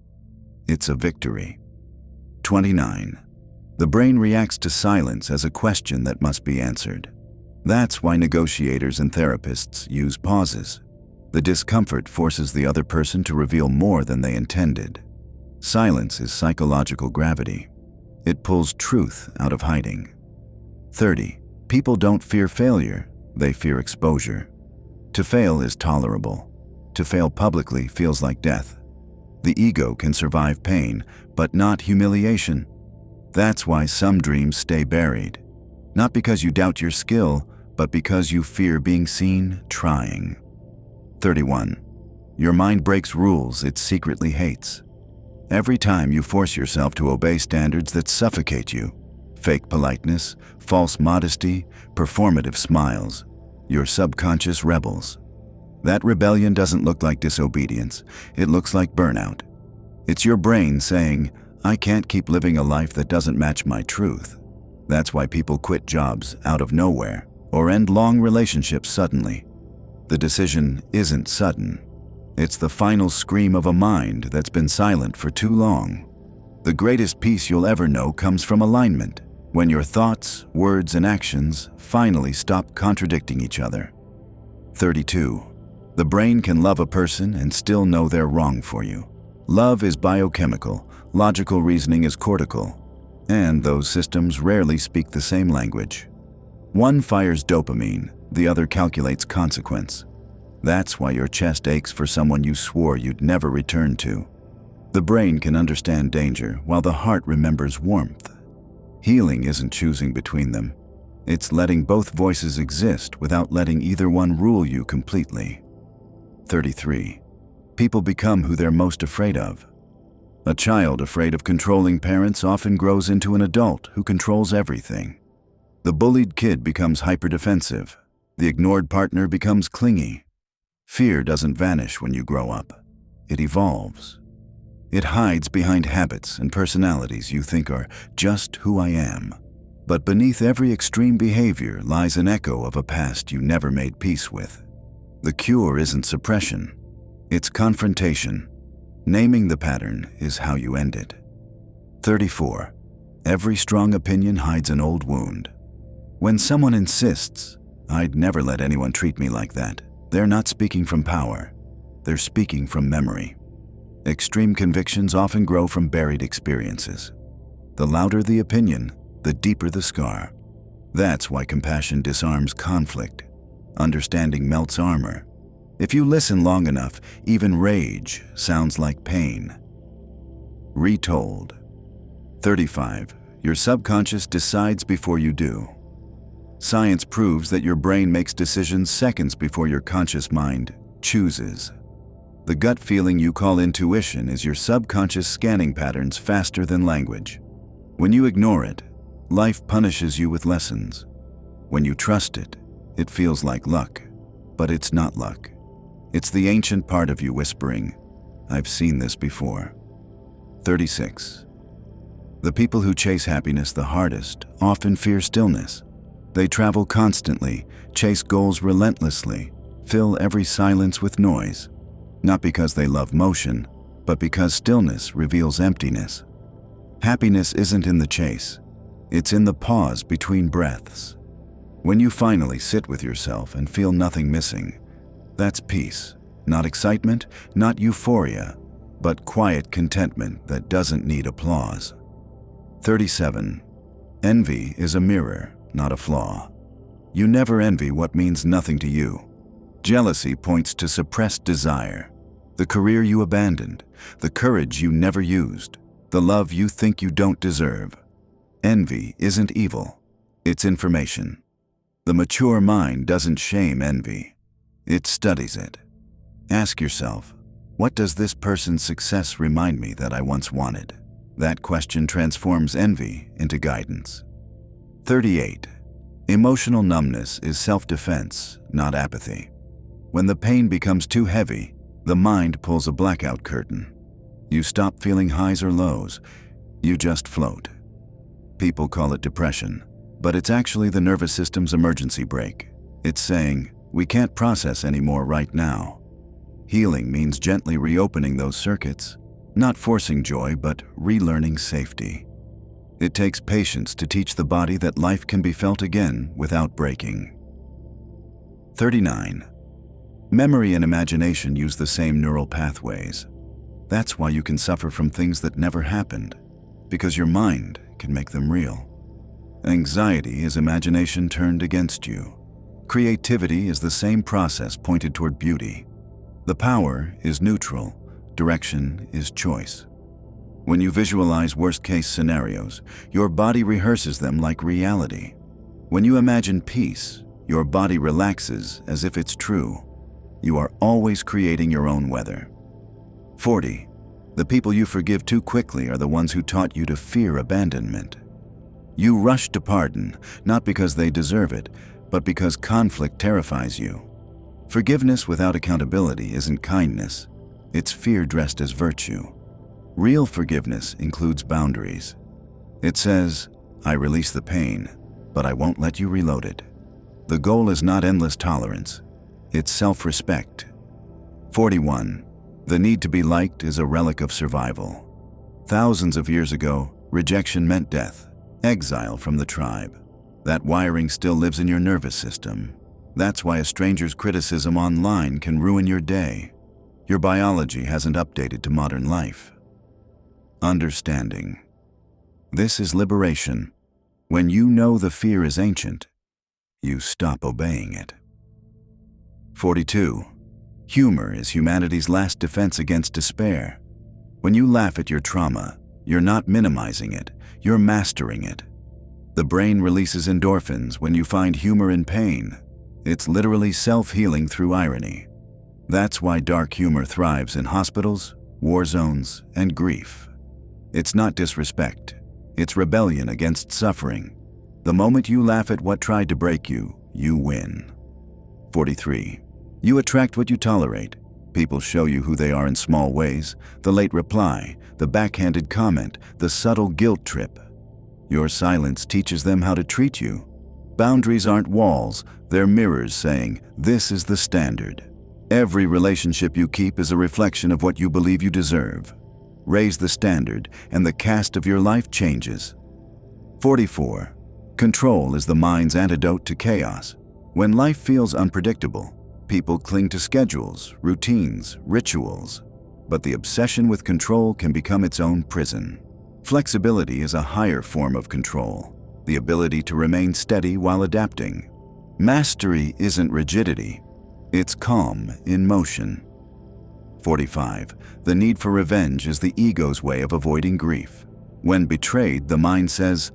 It's a victory. 29. The brain reacts to silence as a question that must be answered. That's why negotiators and therapists use pauses. The discomfort forces the other person to reveal more than they intended. Silence is psychological gravity. It pulls truth out of hiding. 30. People don't fear failure, they fear exposure. To fail is tolerable. To fail publicly feels like death. The ego can survive pain, but not humiliation. That's why some dreams stay buried. Not because you doubt your skill, but because you fear being seen trying. 31. Your mind breaks rules it secretly hates. Every time you force yourself to obey standards that suffocate you, fake politeness, false modesty, performative smiles, your subconscious rebels. That rebellion doesn't look like disobedience, it looks like burnout. It's your brain saying, I can't keep living a life that doesn't match my truth. That's why people quit jobs out of nowhere or end long relationships suddenly. The decision isn't sudden. It's the final scream of a mind that's been silent for too long. The greatest peace you'll ever know comes from alignment, when your thoughts, words, and actions finally stop contradicting each other. 32. The brain can love a person and still know they're wrong for you. Love is biochemical, logical reasoning is cortical, and those systems rarely speak the same language. One fires dopamine, the other calculates consequence. That's why your chest aches for someone you swore you'd never return to. The brain can understand danger while the heart remembers warmth. Healing isn't choosing between them. It's letting both voices exist without letting either one rule you completely. 33. People become who they're most afraid of. A child afraid of controlling parents often grows into an adult who controls everything. The bullied kid becomes hyperdefensive. The ignored partner becomes clingy. Fear doesn't vanish when you grow up. It evolves. It hides behind habits and personalities you think are just who I am. But beneath every extreme behavior lies an echo of a past you never made peace with. The cure isn't suppression. It's confrontation. Naming the pattern is how you end it. 34. Every strong opinion hides an old wound. When someone insists, "I'd never let anyone treat me like that," they're not speaking from power. They're speaking from memory. Extreme convictions often grow from buried experiences. The louder the opinion, the deeper the scar. That's why compassion disarms conflict. Understanding melts armor. If you listen long enough, even rage sounds like pain. Retold. 35. Your subconscious decides before you do. Science proves that your brain makes decisions seconds before your conscious mind chooses. The gut feeling you call intuition is your subconscious scanning patterns faster than language. When you ignore it, life punishes you with lessons. When you trust it, it feels like luck. But it's not luck. It's the ancient part of you whispering, "I've seen this before." 36. The people who chase happiness the hardest often fear stillness. They travel constantly, chase goals relentlessly, fill every silence with noise. Not because they love motion, but because stillness reveals emptiness. Happiness isn't in the chase. It's in the pause between breaths. When you finally sit with yourself and feel nothing missing, that's peace. Not excitement, not euphoria, but quiet contentment that doesn't need applause. 37. Envy is a mirror, not a flaw. You never envy what means nothing to you. Jealousy points to suppressed desire. The career you abandoned, the courage you never used, the love you think you don't deserve. Envy isn't evil. It's information. The mature mind doesn't shame envy. It studies it. Ask yourself, what does this person's success remind me that I once wanted? That question transforms envy into guidance. 38. Emotional numbness is self-defense, not apathy. When the pain becomes too heavy, the mind pulls a blackout curtain. You stop feeling highs or lows. You just float. People call it depression, but it's actually the nervous system's emergency brake. It's saying, we can't process anymore right now. Healing means gently reopening those circuits, not forcing joy, but relearning safety. It takes patience to teach the body that life can be felt again without breaking. 39. Memory and imagination use the same neural pathways. That's why you can suffer from things that never happened, because your mind can make them real. Anxiety is imagination turned against you. Creativity is the same process pointed toward beauty. The power is neutral, direction is choice. When you visualize worst-case scenarios, your body rehearses them like reality. When you imagine peace, your body relaxes as if it's true. You are always creating your own weather. 40. The people you forgive too quickly are the ones who taught you to fear abandonment. You rush to pardon, not because they deserve it, but because conflict terrifies you. Forgiveness without accountability isn't kindness. It's fear dressed as virtue. Real forgiveness includes boundaries. It says, I release the pain, but I won't let you reload it. The goal is not endless tolerance. It's self-respect. 41. The need to be liked is a relic of survival. Thousands of years ago, rejection meant death, exile from the tribe. That wiring still lives in your nervous system. That's why a stranger's criticism online can ruin your day. Your biology hasn't updated to modern life. Understanding. This is liberation. When you know the fear is ancient, you stop obeying it. 42. Humor is humanity's last defense against despair. When you laugh at your trauma, you're not minimizing it, you're mastering it. The brain releases endorphins when you find humor in pain. It's literally self-healing through irony. That's why dark humor thrives in hospitals, war zones, and grief. It's not disrespect. It's rebellion against suffering. The moment you laugh at what tried to break you, you win. 43. You attract what you tolerate. People show you who they are in small ways, the late reply, the backhanded comment, the subtle guilt trip. Your silence teaches them how to treat you. Boundaries aren't walls, they're mirrors saying, this is the standard. Every relationship you keep is a reflection of what you believe you deserve. raise the standard, and the cast of your life changes. 44. Control is the mind's antidote to chaos. When life feels unpredictable, people cling to schedules, routines, rituals. But the obsession with control can become its own prison. Flexibility is a higher form of control, the ability to remain steady while adapting. Mastery isn't rigidity, it's calm in motion. 45. The need for revenge is the ego's way of avoiding grief. When betrayed, the mind says,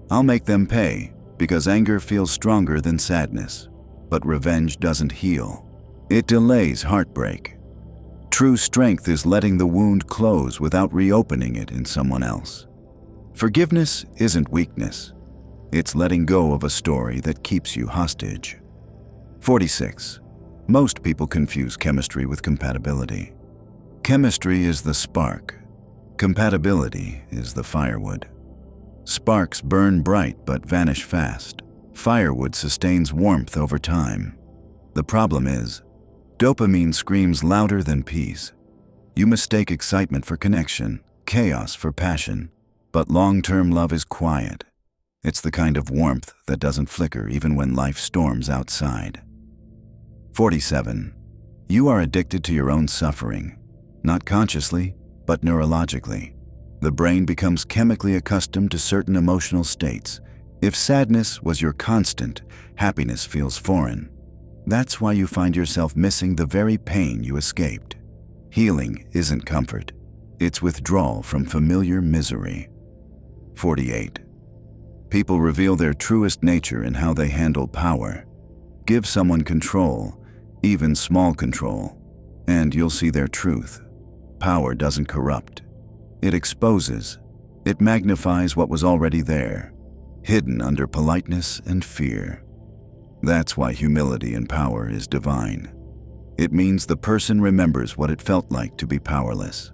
"I'll make them pay," because anger feels stronger than sadness. But revenge doesn't heal. It delays heartbreak. True strength is letting the wound close without reopening it in someone else. Forgiveness isn't weakness. It's letting go of a story that keeps you hostage. 46. Most people confuse chemistry with compatibility. Chemistry is the spark. Compatibility is the firewood. Sparks burn bright but vanish fast. Firewood sustains warmth over time. The problem is, dopamine screams louder than peace. You mistake excitement for connection, chaos for passion, but long-term love is quiet. It's the kind of warmth that doesn't flicker even when life storms outside. 47. You are addicted to your own suffering, not consciously, but neurologically. The brain becomes chemically accustomed to certain emotional states. If sadness was your constant, happiness feels foreign. That's why you find yourself missing the very pain you escaped. Healing isn't comfort. It's withdrawal from familiar misery. 48. People reveal their truest nature in how they handle power. Give someone control, even small control, and you'll see their truth. Power doesn't corrupt. It exposes. It magnifies what was already there, hidden under politeness and fear. That's why humility in power is divine. It means the person remembers what it felt like to be powerless.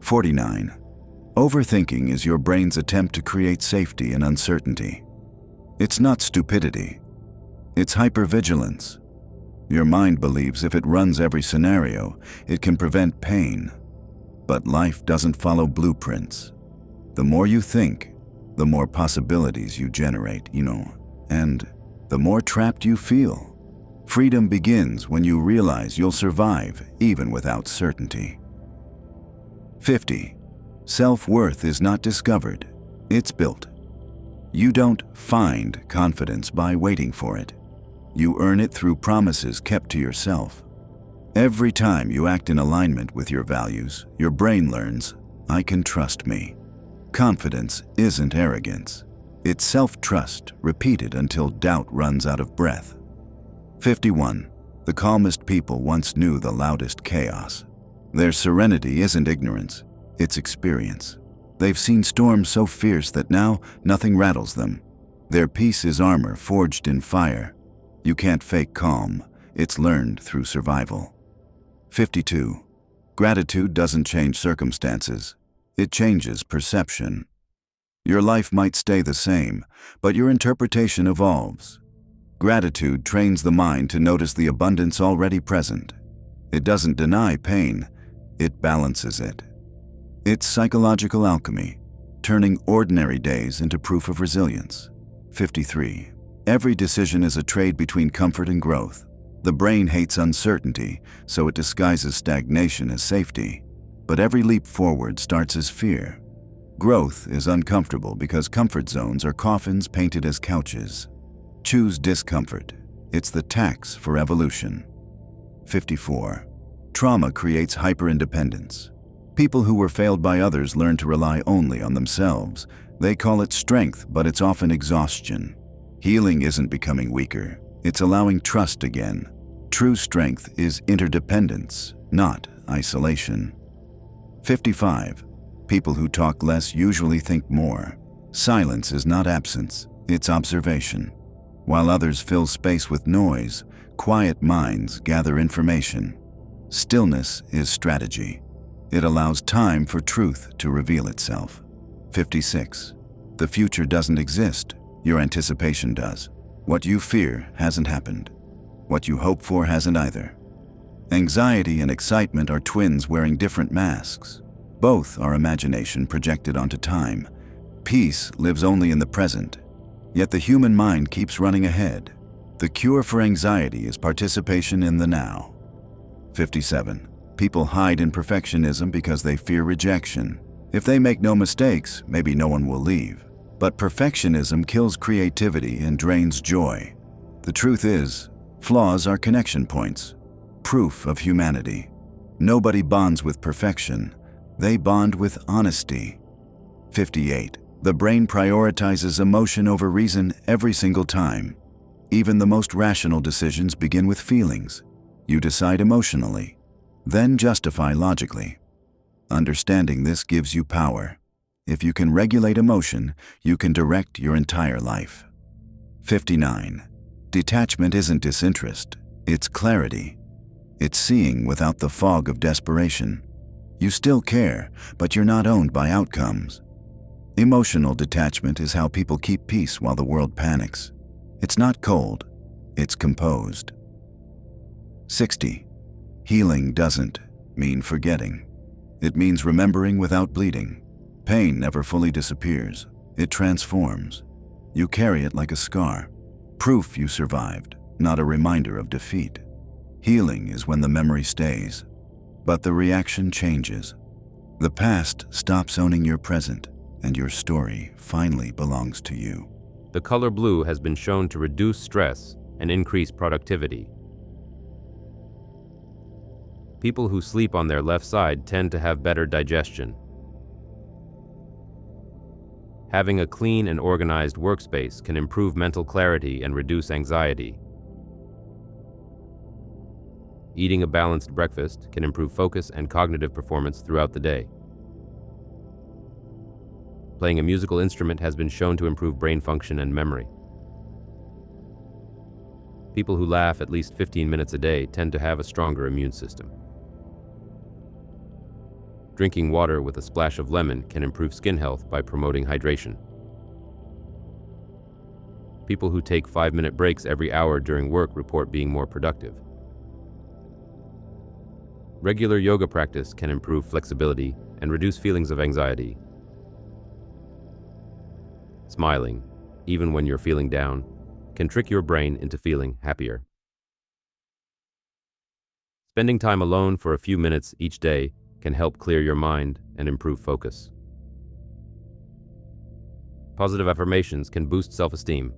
49. Overthinking is your brain's attempt to create safety in uncertainty. It's not stupidity. It's hypervigilance. Your mind believes if it runs every scenario, it can prevent pain. But life doesn't follow blueprints. The more you think, the more possibilities you generate, and the more trapped you feel. Freedom begins when you realize you'll survive even without certainty. 50. Self-worth is not discovered, it's built. You don't find confidence by waiting for it. You earn it through promises kept to yourself. Every time you act in alignment with your values, your brain learns, "I can trust me." Confidence isn't arrogance. It's self-trust repeated until doubt runs out of breath. 51. The calmest people once knew the loudest chaos. Their serenity isn't ignorance, it's experience. They've seen storms so fierce that now nothing rattles them. Their peace is armor forged in fire. You can't fake calm, it's learned through survival. 52. Gratitude doesn't change circumstances, it changes perception. Your life might stay the same, but your interpretation evolves. Gratitude trains the mind to notice the abundance already present. It doesn't deny pain, it balances it. It's psychological alchemy, turning ordinary days into proof of resilience. 53. Every decision is a trade between comfort and growth. The brain hates uncertainty, so it disguises stagnation as safety. But every leap forward starts as fear. Growth is uncomfortable because comfort zones are coffins painted as couches. Choose discomfort. It's the tax for evolution. 54. Trauma creates hyper-independence. People who were failed by others learn to rely only on themselves. They call it strength, but it's often exhaustion. Healing isn't becoming weaker. It's allowing trust again. True strength is interdependence, not isolation. 55. People who talk less usually think more. Silence is not absence, it's observation. While others fill space with noise, quiet minds gather information. Stillness is strategy. It allows time for truth to reveal itself. 56. The future doesn't exist, your anticipation does. What you fear hasn't happened. What you hope for hasn't either. Anxiety and excitement are twins wearing different masks. Both are imagination projected onto time. Peace lives only in the present, yet the human mind keeps running ahead. The cure for anxiety is participation in the now. 57. People hide in perfectionism because they fear rejection. If they make no mistakes, maybe no one will leave. But perfectionism kills creativity and drains joy. The truth is, flaws are connection points, proof of humanity. Nobody bonds with perfection. They bond with honesty. 58. The brain prioritizes emotion over reason every single time. Even the most rational decisions begin with feelings. You decide emotionally, then justify logically. Understanding this gives you power. If you can regulate emotion, you can direct your entire life. 59. Detachment isn't disinterest, it's clarity. It's seeing without the fog of desperation. You still care, but you're not owned by outcomes. Emotional detachment is how people keep peace while the world panics. It's not cold, it's composed. 60. Healing doesn't mean forgetting. It means remembering without bleeding. Pain never fully disappears. It transforms. You carry it like a scar. Proof you survived, not a reminder of defeat. Healing is when the memory stays, but the reaction changes. The past stops owning your present, and your story finally belongs to you. The color blue has been shown to reduce stress and increase productivity. People who sleep on their left side tend to have better digestion. Having a clean and organized workspace can improve mental clarity and reduce anxiety. Eating a balanced breakfast can improve focus and cognitive performance throughout the day. Playing a musical instrument has been shown to improve brain function and memory. People who laugh at least 15 minutes a day tend to have a stronger immune system. Drinking water with a splash of lemon can improve skin health by promoting hydration. People who take 5-minute breaks every hour during work report being more productive. Regular yoga practice can improve flexibility and reduce feelings of anxiety. Smiling, even when you're feeling down, can trick your brain into feeling happier. Spending time alone for a few minutes each day can help clear your mind and improve focus. Positive affirmations can boost self-esteem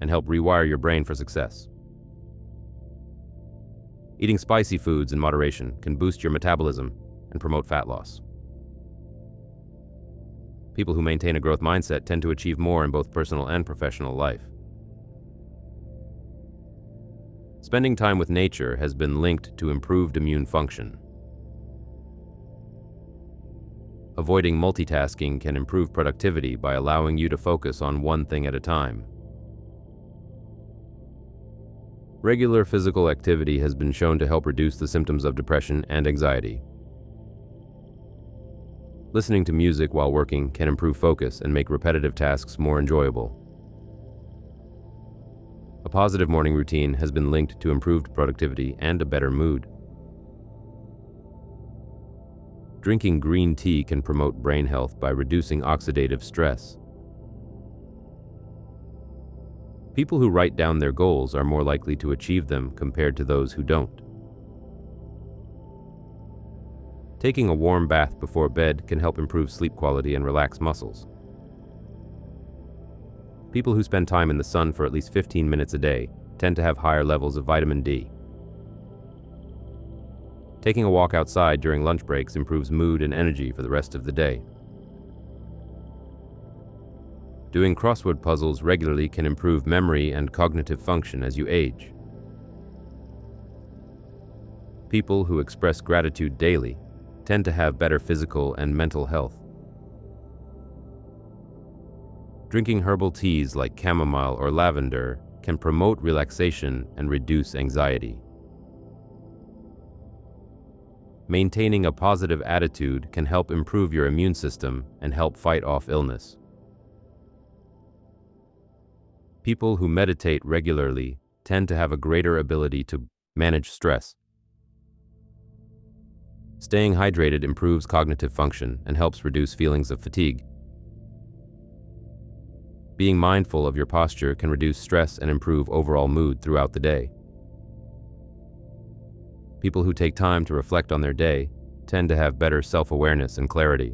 and help rewire your brain for success. Eating spicy foods in moderation can boost your metabolism and promote fat loss. People who maintain a growth mindset tend to achieve more in both personal and professional life. Spending time with nature has been linked to improved immune function. Avoiding multitasking can improve productivity by allowing you to focus on one thing at a time. Regular physical activity has been shown to help reduce the symptoms of depression and anxiety. Listening to music while working can improve focus and make repetitive tasks more enjoyable. A positive morning routine has been linked to improved productivity and a better mood. Drinking green tea can promote brain health by reducing oxidative stress. People who write down their goals are more likely to achieve them compared to those who don't. Taking a warm bath before bed can help improve sleep quality and relax muscles. People who spend time in the sun for at least 15 minutes a day tend to have higher levels of vitamin D. Taking a walk outside during lunch breaks improves mood and energy for the rest of the day. Doing crossword puzzles regularly can improve memory and cognitive function as you age. People who express gratitude daily tend to have better physical and mental health. Drinking herbal teas like chamomile or lavender can promote relaxation and reduce anxiety. Maintaining a positive attitude can help improve your immune system and help fight off illness. People who meditate regularly tend to have a greater ability to manage stress. Staying hydrated improves cognitive function and helps reduce feelings of fatigue. Being mindful of your posture can reduce stress and improve overall mood throughout the day. People who take time to reflect on their day tend to have better self-awareness and clarity.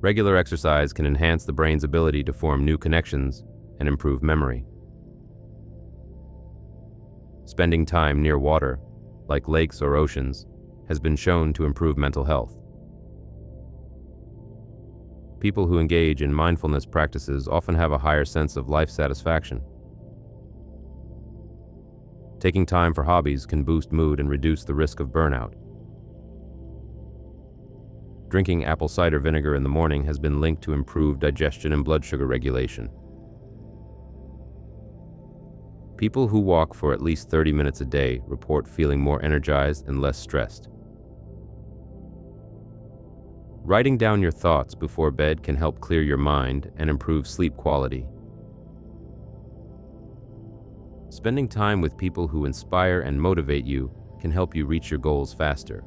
Regular exercise can enhance the brain's ability to form new connections and improve memory. Spending time near water, like lakes or oceans, has been shown to improve mental health. People who engage in mindfulness practices often have a higher sense of life satisfaction. Taking time for hobbies can boost mood and reduce the risk of burnout. Drinking apple cider vinegar in the morning has been linked to improved digestion and blood sugar regulation. People who walk for at least 30 minutes a day report feeling more energized and less stressed. Writing down your thoughts before bed can help clear your mind and improve sleep quality. Spending time with people who inspire and motivate you can help you reach your goals faster.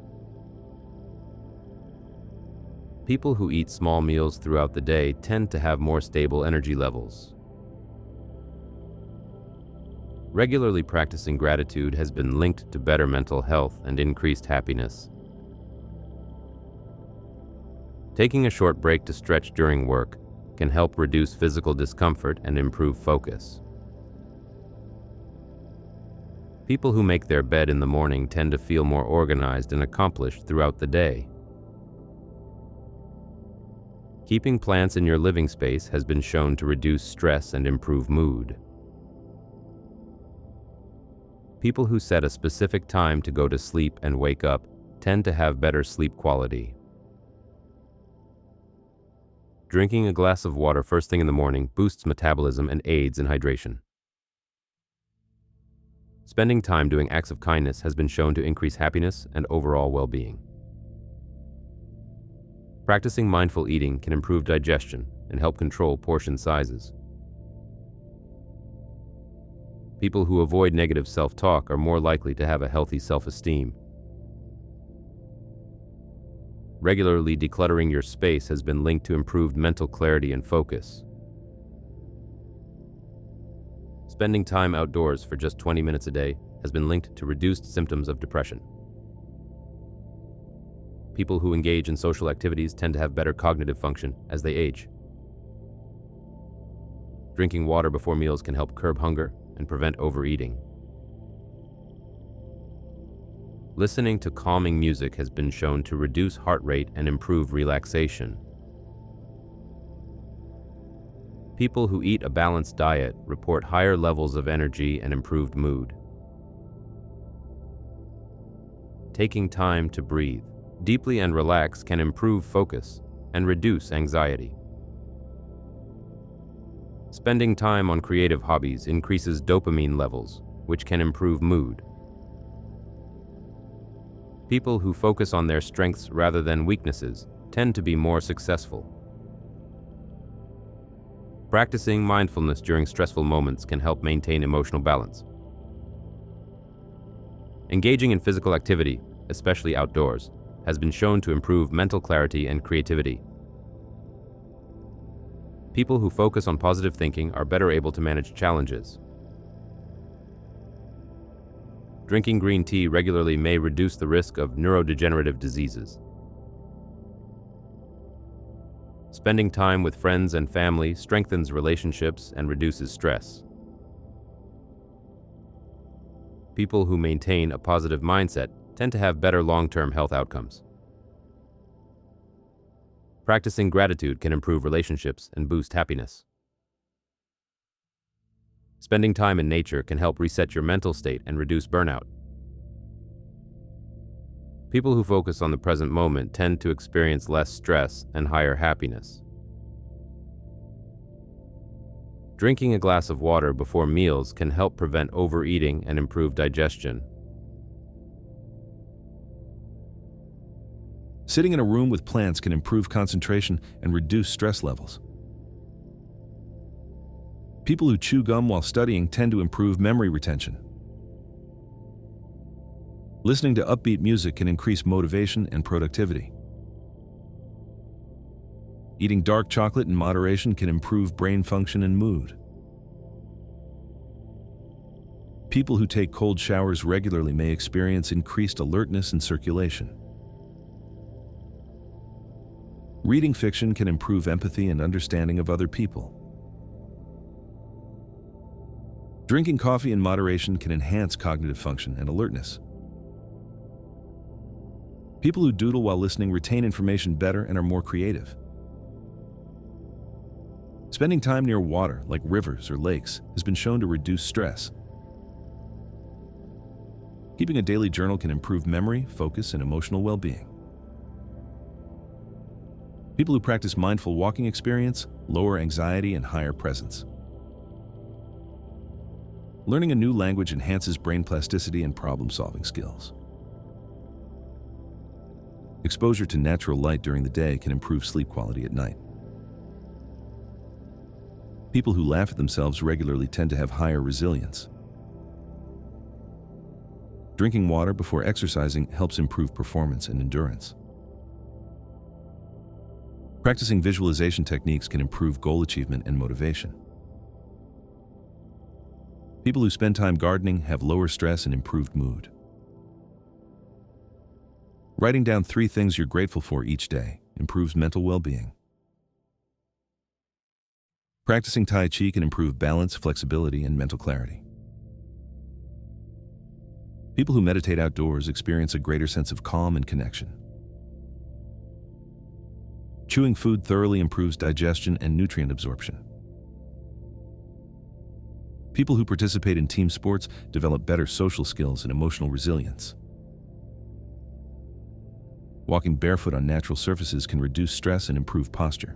People who eat small meals throughout the day tend to have more stable energy levels. Regularly practicing gratitude has been linked to better mental health and increased happiness. Taking a short break to stretch during work can help reduce physical discomfort and improve focus. People who make their bed in the morning tend to feel more organized and accomplished throughout the day. Keeping plants in your living space has been shown to reduce stress and improve mood. People who set a specific time to go to sleep and wake up tend to have better sleep quality. Drinking a glass of water first thing in the morning boosts metabolism and aids in hydration. Spending time doing acts of kindness has been shown to increase happiness and overall well-being. Practicing mindful eating can improve digestion and help control portion sizes. People who avoid negative self-talk are more likely to have a healthy self-esteem. Regularly decluttering your space has been linked to improved mental clarity and focus. Spending time outdoors for just 20 minutes a day has been linked to reduced symptoms of depression. People who engage in social activities tend to have better cognitive function as they age. Drinking water before meals can help curb hunger and prevent overeating. Listening to calming music has been shown to reduce heart rate and improve relaxation. People who eat a balanced diet report higher levels of energy and improved mood. Taking time to breathe deeply and relax can improve focus and reduce anxiety. Spending time on creative hobbies increases dopamine levels, which can improve mood. People who focus on their strengths rather than weaknesses tend to be more successful. Practicing mindfulness during stressful moments can help maintain emotional balance. Engaging in physical activity, especially outdoors, has been shown to improve mental clarity and creativity. People who focus on positive thinking are better able to manage challenges. Drinking green tea regularly may reduce the risk of neurodegenerative diseases. Spending time with friends and family strengthens relationships and reduces stress. People who maintain a positive mindset tend to have better long-term health outcomes. Practicing gratitude can improve relationships and boost happiness. Spending time in nature can help reset your mental state and reduce burnout. People who focus on the present moment tend to experience less stress and higher happiness. Drinking a glass of water before meals can help prevent overeating and improve digestion. Sitting in a room with plants can improve concentration and reduce stress levels. People who chew gum while studying tend to improve memory retention. Listening to upbeat music can increase motivation and productivity. Eating dark chocolate in moderation can improve brain function and mood. People who take cold showers regularly may experience increased alertness and circulation. Reading fiction can improve empathy and understanding of other people. Drinking coffee in moderation can enhance cognitive function and alertness. People who doodle while listening retain information better and are more creative. Spending time near water, like rivers or lakes, has been shown to reduce stress. Keeping a daily journal can improve memory, focus, and emotional well-being. People who practice mindful walking experience lower anxiety and higher presence. Learning a new language enhances brain plasticity and problem-solving skills. Exposure to natural light during the day can improve sleep quality at night. People who laugh at themselves regularly tend to have higher resilience. Drinking water before exercising helps improve performance and endurance. Practicing visualization techniques can improve goal achievement and motivation. People who spend time gardening have lower stress and improved mood. Writing down 3 things you're grateful for each day improves mental well-being. Practicing Tai Chi can improve balance, flexibility, and mental clarity. People who meditate outdoors experience a greater sense of calm and connection. Chewing food thoroughly improves digestion and nutrient absorption. People who participate in team sports develop better social skills and emotional resilience. Walking barefoot on natural surfaces can reduce stress and improve posture.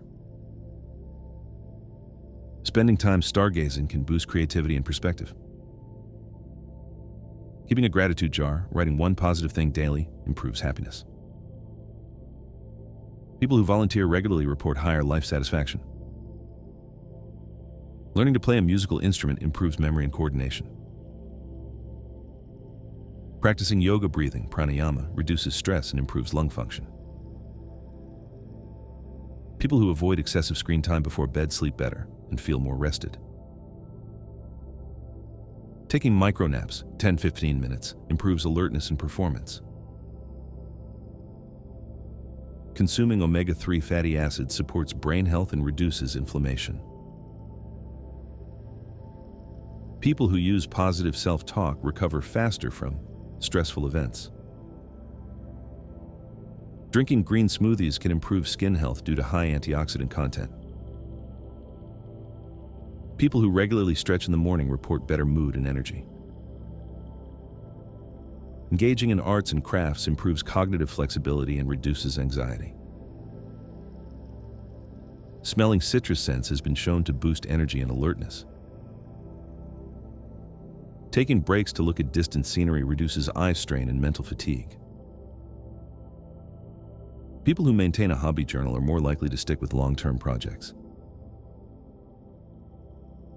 Spending time stargazing can boost creativity and perspective. Keeping a gratitude jar, writing 1 positive thing daily, improves happiness. People who volunteer regularly report higher life satisfaction. Learning to play a musical instrument improves memory and coordination. Practicing yoga breathing, pranayama, reduces stress and improves lung function. People who avoid excessive screen time before bed sleep better and feel more rested. Taking micronaps, 10-15 minutes, improves alertness and performance. Consuming omega-3 fatty acids supports brain health and reduces inflammation. People who use positive self-talk recover faster from stressful events. Drinking green smoothies can improve skin health due to high antioxidant content. People who regularly stretch in the morning report better mood and energy. Engaging in arts and crafts improves cognitive flexibility and reduces anxiety. Smelling citrus scents has been shown to boost energy and alertness. Taking breaks to look at distant scenery reduces eye strain and mental fatigue. People who maintain a hobby journal are more likely to stick with long-term projects.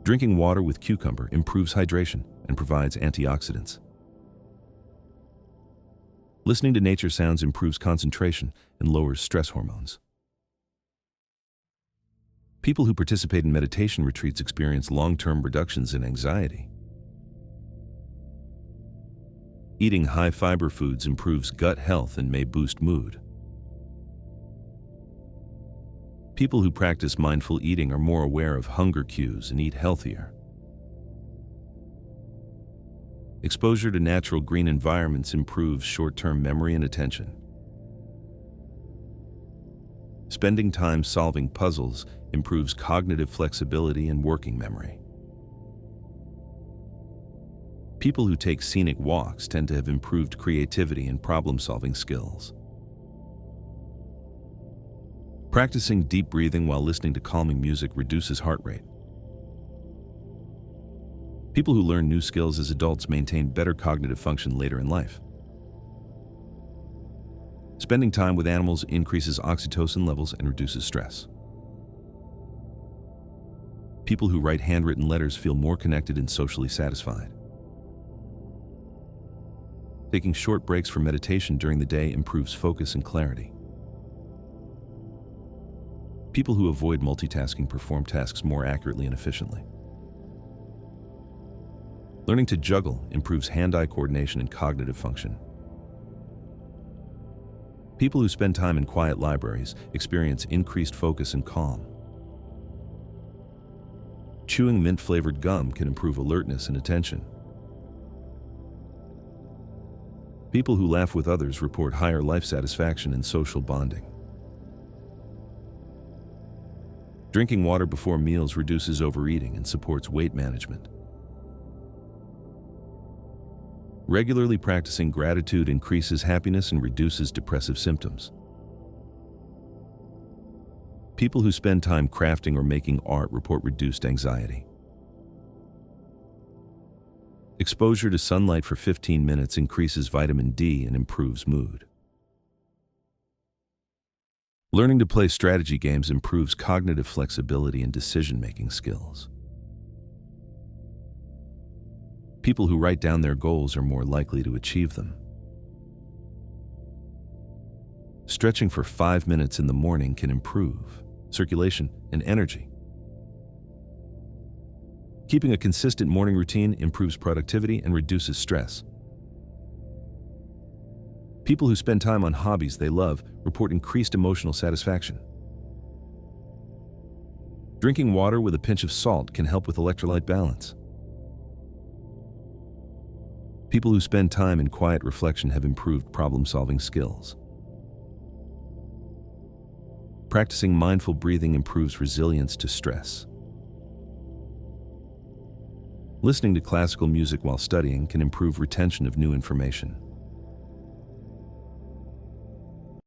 Drinking water with cucumber improves hydration and provides antioxidants. Listening to nature sounds improves concentration and lowers stress hormones. People who participate in meditation retreats experience long-term reductions in anxiety. Eating high-fiber foods improves gut health and may boost mood. People who practice mindful eating are more aware of hunger cues and eat healthier. Exposure to natural green environments improves short-term memory and attention. Spending time solving puzzles improves cognitive flexibility and working memory. People who take scenic walks tend to have improved creativity and problem-solving skills. Practicing deep breathing while listening to calming music reduces heart rate. People who learn new skills as adults maintain better cognitive function later in life. Spending time with animals increases oxytocin levels and reduces stress. People who write handwritten letters feel more connected and socially satisfied. Taking short breaks for meditation during the day improves focus and clarity. People who avoid multitasking perform tasks more accurately and efficiently. Learning to juggle improves hand-eye coordination and cognitive function. People who spend time in quiet libraries experience increased focus and calm. Chewing mint-flavored gum can improve alertness and attention. People who laugh with others report higher life satisfaction and social bonding. Drinking water before meals reduces overeating and supports weight management. Regularly practicing gratitude increases happiness and reduces depressive symptoms. People who spend time crafting or making art report reduced anxiety. Exposure to sunlight for 15 minutes increases vitamin D and improves mood. Learning to play strategy games improves cognitive flexibility and decision-making skills. People who write down their goals are more likely to achieve them. Stretching for 5 minutes in the morning can improve circulation and energy. Keeping a consistent morning routine improves productivity and reduces stress. People who spend time on hobbies they love report increased emotional satisfaction. Drinking water with a pinch of salt can help with electrolyte balance. People who spend time in quiet reflection have improved problem-solving skills. Practicing mindful breathing improves resilience to stress. Listening to classical music while studying can improve retention of new information.